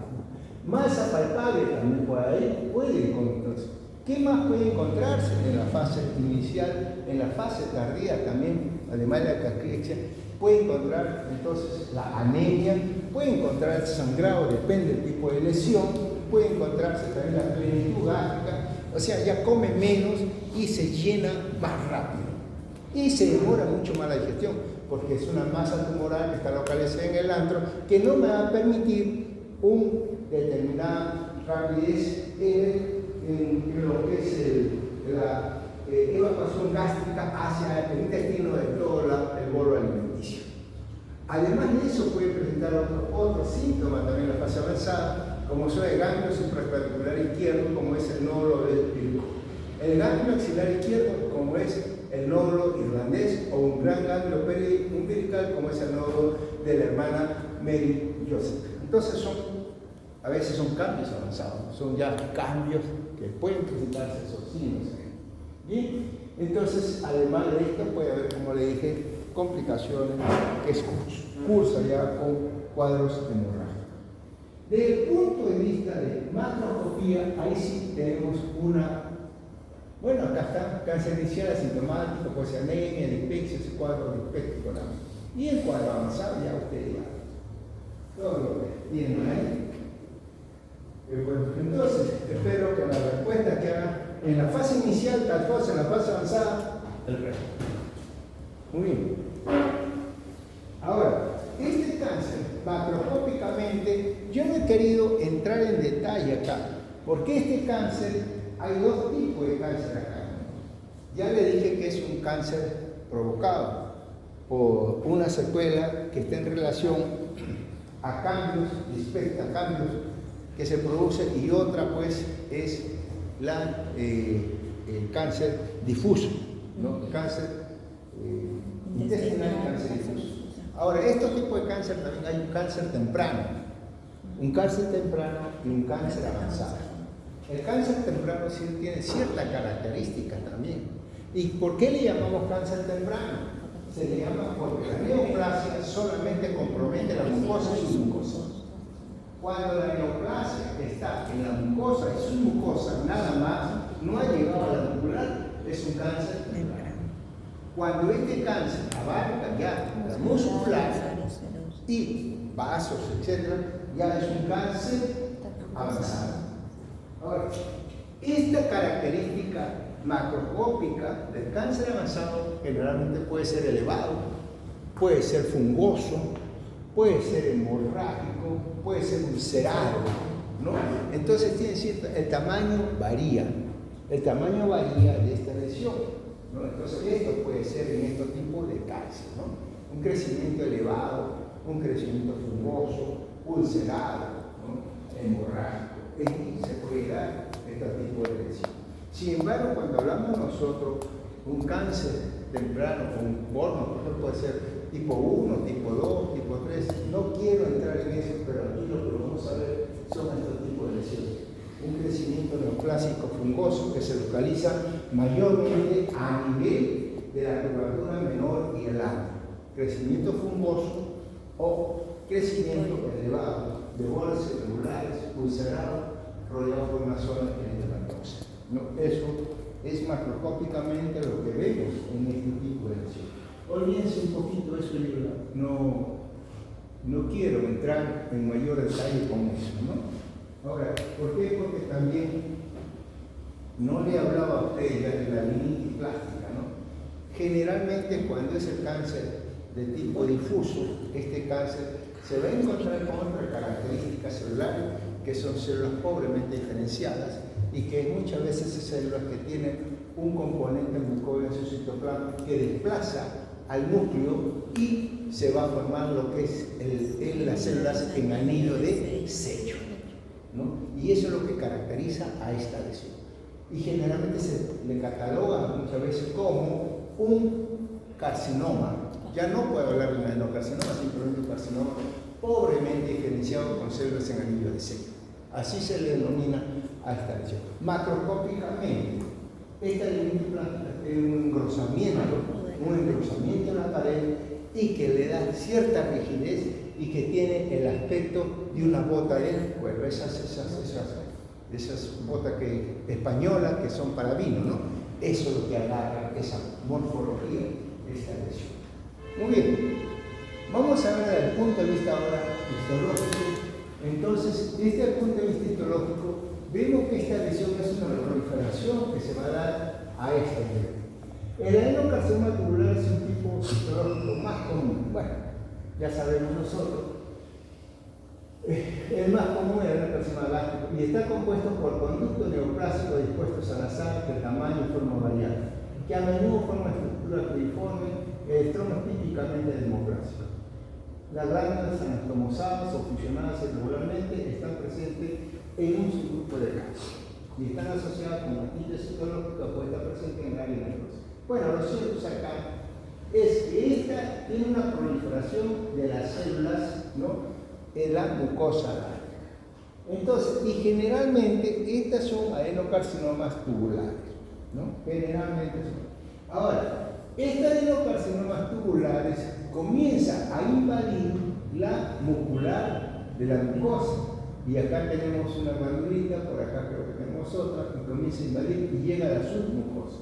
Masa palpable también puede encontrarse. ¿Qué más puede encontrarse en la fase inicial, en la fase tardía también, además de la cachexia? Puede encontrar entonces la anemia, puede encontrar el sangrado, depende del tipo de lesión, puede encontrarse también la plenitud gástrica, o sea, ya come menos y se llena más rápido. Y se demora mucho más la digestión, porque es una masa tumoral que está localizada en el antro, que no me va a permitir una determinada rapidez en lo que es la evacuación gástrica hacia el intestino de todo el bolo alimenticio. Además de eso puede presentar otro síntoma también en la fase avanzada, como son el ganglio supraespavicular izquierdo, como es el nódulo del pírico. El ganglio axilar izquierdo, como es el nódulo irlandés, o un gran ganglio umbilical, como es el nódulo de la hermana Mary Joseph. Entonces a veces son cambios avanzados, son ya cambios que pueden presentarse esos signos. Bien, entonces además de esto puede haber, como le dije, complicaciones que cursa ya con cuadros hemorrágicos. Desde el punto de vista de macroscopía, ahí sí tenemos bueno, acá está, cáncer inicial asintomático, puede ser anemia, dispepsia, ese cuadro dispéptico. Y el cuadro avanzado ya usted ya todo lo que tienen ahí. Bueno, entonces, espero que la respuesta que hagan en la fase inicial, tal cosa, en la fase avanzada, el resto. Muy bien. Ahora, este cáncer, macroscópicamente, yo no he querido entrar en detalle acá, porque este cáncer, hay dos tipos de cáncer acá. Ya le dije que es un cáncer provocado por una secuela que está en relación a cambios que se produce, y otra pues es el cáncer difuso, ¿no? Cáncer intestinal, cáncer difuso. Ahora, estos tipos de cáncer también hay un cáncer temprano y un cáncer avanzado. El cáncer temprano sí tiene ciertas características también. ¿Y por qué le llamamos cáncer temprano? Se le llama porque la neoplasia solamente compromete la mucosa y su mucosa. Cuando la neoplasia está en la mucosa y su mucosa nada más, no ha llegado a la nuclear, es un cáncer temprano. Cuando este cáncer abarca ya la muscular y vasos, etc., ya es un cáncer avanzado. Ahora, esta característica macroscópica del cáncer avanzado generalmente puede ser elevado, puede ser fungoso, puede ser hemorrágico, puede ser ulcerado, ¿no? Entonces el tamaño varía de esta lesión, ¿no? Entonces esto puede ser en estos tipos de cáncer, ¿no? Un crecimiento elevado, un crecimiento fungoso, ulcerado, ¿no? Hemorrágico, y se puede dar este tipo de lesión. Sin embargo, cuando hablamos nosotros, un cáncer temprano, un borno, por ejemplo, puede ser tipo 1, tipo 2, tipo 3, no quiero entrar en eso, pero aquí lo que vamos a ver son estos tipos de lesiones. Un crecimiento neoplásico fungoso que se localiza mayormente a nivel de la curvatura menor y el alto. Crecimiento fungoso o crecimiento elevado de bolas celulares, ulcerados, rodeados por una zona eritematosa. No, eso es macroscópicamente lo que vemos en este tipo de comience un poquito eso y no quiero entrar en mayor detalle con eso, ¿no? Ahora, ¿por qué? Porque también no le hablaba a usted ya de la meningitis plástica, ¿no? Generalmente cuando es el cáncer de tipo difuso, este cáncer se va a encontrar con otras características celulares que son células pobremente diferenciadas y que muchas veces esas células que tienen un componente mucoso en su citoplasma que desplaza al núcleo y se va a formar lo que es las células en anillo de sello, ¿no? Y eso es lo que caracteriza a esta lesión. Y generalmente se le cataloga muchas veces como un carcinoma. Ya no puedo hablar de un adenocarcinoma, simplemente un carcinoma pobremente diferenciado con células en anillo de sello. Así se le denomina a esta lesión. Macroscópicamente, esta meningitis plástica tiene un engrosamiento en la pared y que le da cierta rigidez y que tiene el aspecto de una bota de cuero, esas botas españolas que son para vino, ¿no? Eso es lo que agarra esa morfología de esta lesión. Muy bien, vamos a ver desde el punto de vista ahora histológico. Entonces, desde el punto de vista histológico, vemos que esta lesión es una proliferación que se va a dar a este nivel. El adenocarcinoma tubular es un tipo histológico más común. Bueno, ya sabemos nosotros. El más común es el adenocarcinoma gástrico y está compuesto por conductos neoplásicos dispuestos al azar de tamaño y forma variable, que a menudo forman estructuras cruciforme, estromas típicamente democráticos. Las glándulas anastomosadas o fusionadas irregularmente están presentes en un subgrupo de cáncer y están asociadas con mastitis citológica o está presente en el área nerviosa. Bueno, lo cierto acá es que esta tiene una proliferación de las células, ¿no?, en la mucosa gástrica. Entonces, y generalmente estas son adenocarcinomas tubulares, ¿no? Generalmente son. Ahora, estas adenocarcinomas tubulares comienza a invadir la muscular de la mucosa. Y acá tenemos una glandulita, por acá creo que tenemos otra, que comienza a invadir y llega a la submucosa.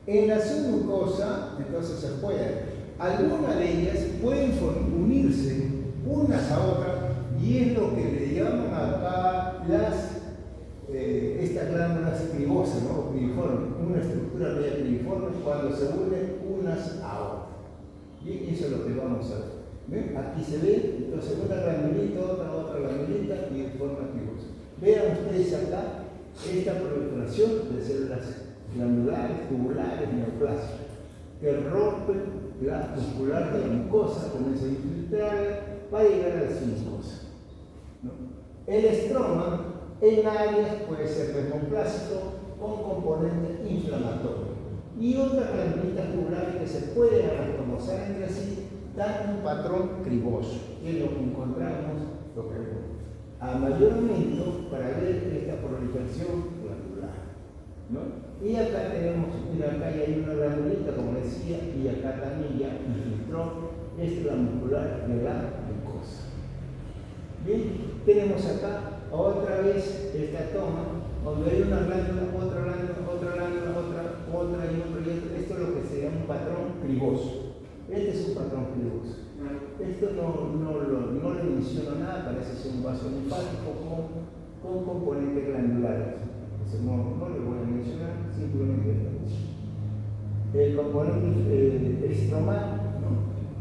En la submucosa, entonces se puede, algunas de ellas pueden unirse unas a otras y es lo que le llaman acá estas glándulas cribosas, ¿no? Cribiformes, una estructura media cribiforme cuando se unen unas a otras. Y eso es lo que vamos a ver. ¿Ven? Aquí se ve, entonces una glandulita, otra glandulita y forma cribosa. Vean ustedes acá esta proliferación de células glandulares, tubulares, neoplásicas, que rompen la muscular de la mucosa, comienza a infiltrar para llegar a la submucosa, ¿no? El estroma en áreas puede ser dermoplásico con componente inflamatorio y otras glandulitas tubulares que se pueden anastomosar entre sí dan un patrón criboso, que es lo que encontramos a mayor aumento para ver esta proliferación glandular, ¿no? Y acá tenemos, mira, acá hay una glandulita, como decía, y acá también ya infiltró, esta es la muscular de la mucosa. Bien, tenemos acá otra vez esta toma, donde hay una glándula, otra glándula, otra glándula, otra y otra. Esto es lo que se llama un patrón criboso. Este es un patrón criboso. Esto no le menciono nada, parece ser un vaso linfático con componentes glandulares. Entonces no le voy a mencionar, simplemente el componente estromal, ¿no?,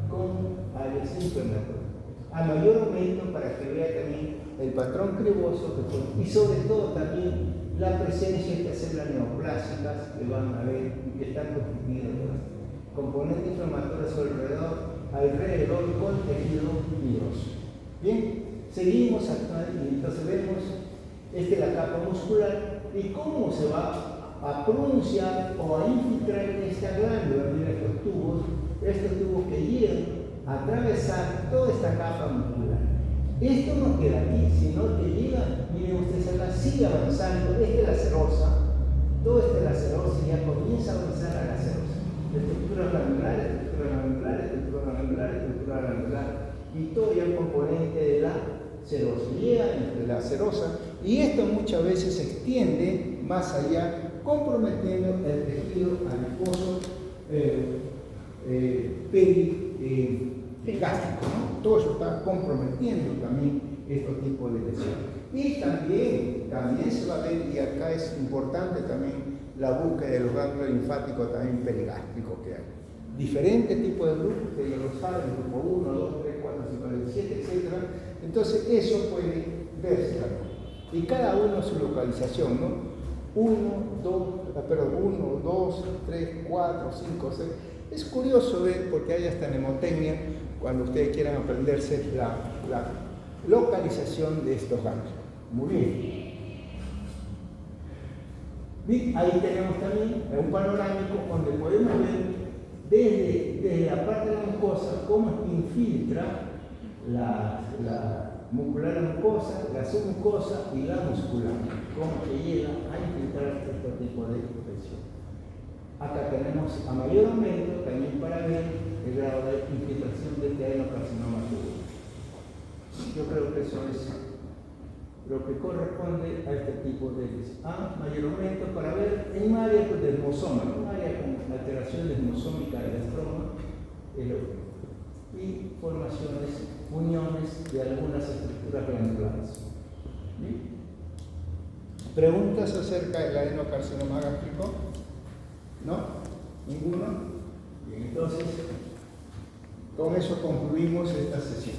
con áreas inflamatorias. A mayor aumento para que vea también el patrón criboso y sobre todo también la presencia de estas células neoplásicas que van a ver y que están constituidas por componentes inflamatorios alrededor con tejido fibroso. Bien, seguimos acá y entonces vemos esta es la capa muscular y cómo se va a pronunciar o a infiltrar esta glándula. Mira estos tubos que llegan a atravesar toda esta capa muscular. Esto no queda aquí, sino que llega, miren ustedes acá, sigue avanzando, esta es la serosa, toda esta es la serosa y ya comienza a avanzar a la serosa. Estructura glandular, estructura glandular, estructura glandular, estructura glandular, y todo ya un componente de la serosa. Llega entre la serosa y esto muchas veces se extiende más allá, comprometiendo el tejido adiposo gástrico, ¿no? Todo eso está comprometiendo también estos tipos de lesiones. Y también se va a ver, y acá es importante también la búsqueda de los ganglios linfáticos también perigástricos que hay. Diferentes tipos de grupos, que ya lo saben, grupo 1, 2, 3, 4, 5, 6, 7, etc. Entonces eso puede verse también. Y cada uno su localización, ¿no? 1, 2, 3, 4, 5, 6. Es curioso ver, porque hay hasta mnemotecnia, cuando ustedes quieran aprenderse la localización de estos ganglios. Muy bien. Y ahí tenemos también un panorámico donde podemos ver desde la parte de la mucosa cómo infiltra la muscular mucosa, la submucosa y la muscular, cómo se llega a infiltrar este tipo de infección. Acá tenemos a mayor aumento también para ver el grado de infiltración de este adenocarcinoma tubular. Yo creo que eso es lo que corresponde a este tipo de lesión. Mayor aumento para ver en un área de desmosoma, un área con alteración desmosómica del estroma y formaciones, uniones de algunas estructuras glandulares. ¿Sí? ¿Preguntas acerca del adenocarcinoma gástrico? ¿No? ¿Ninguno? Bien, entonces, con eso concluimos esta sesión.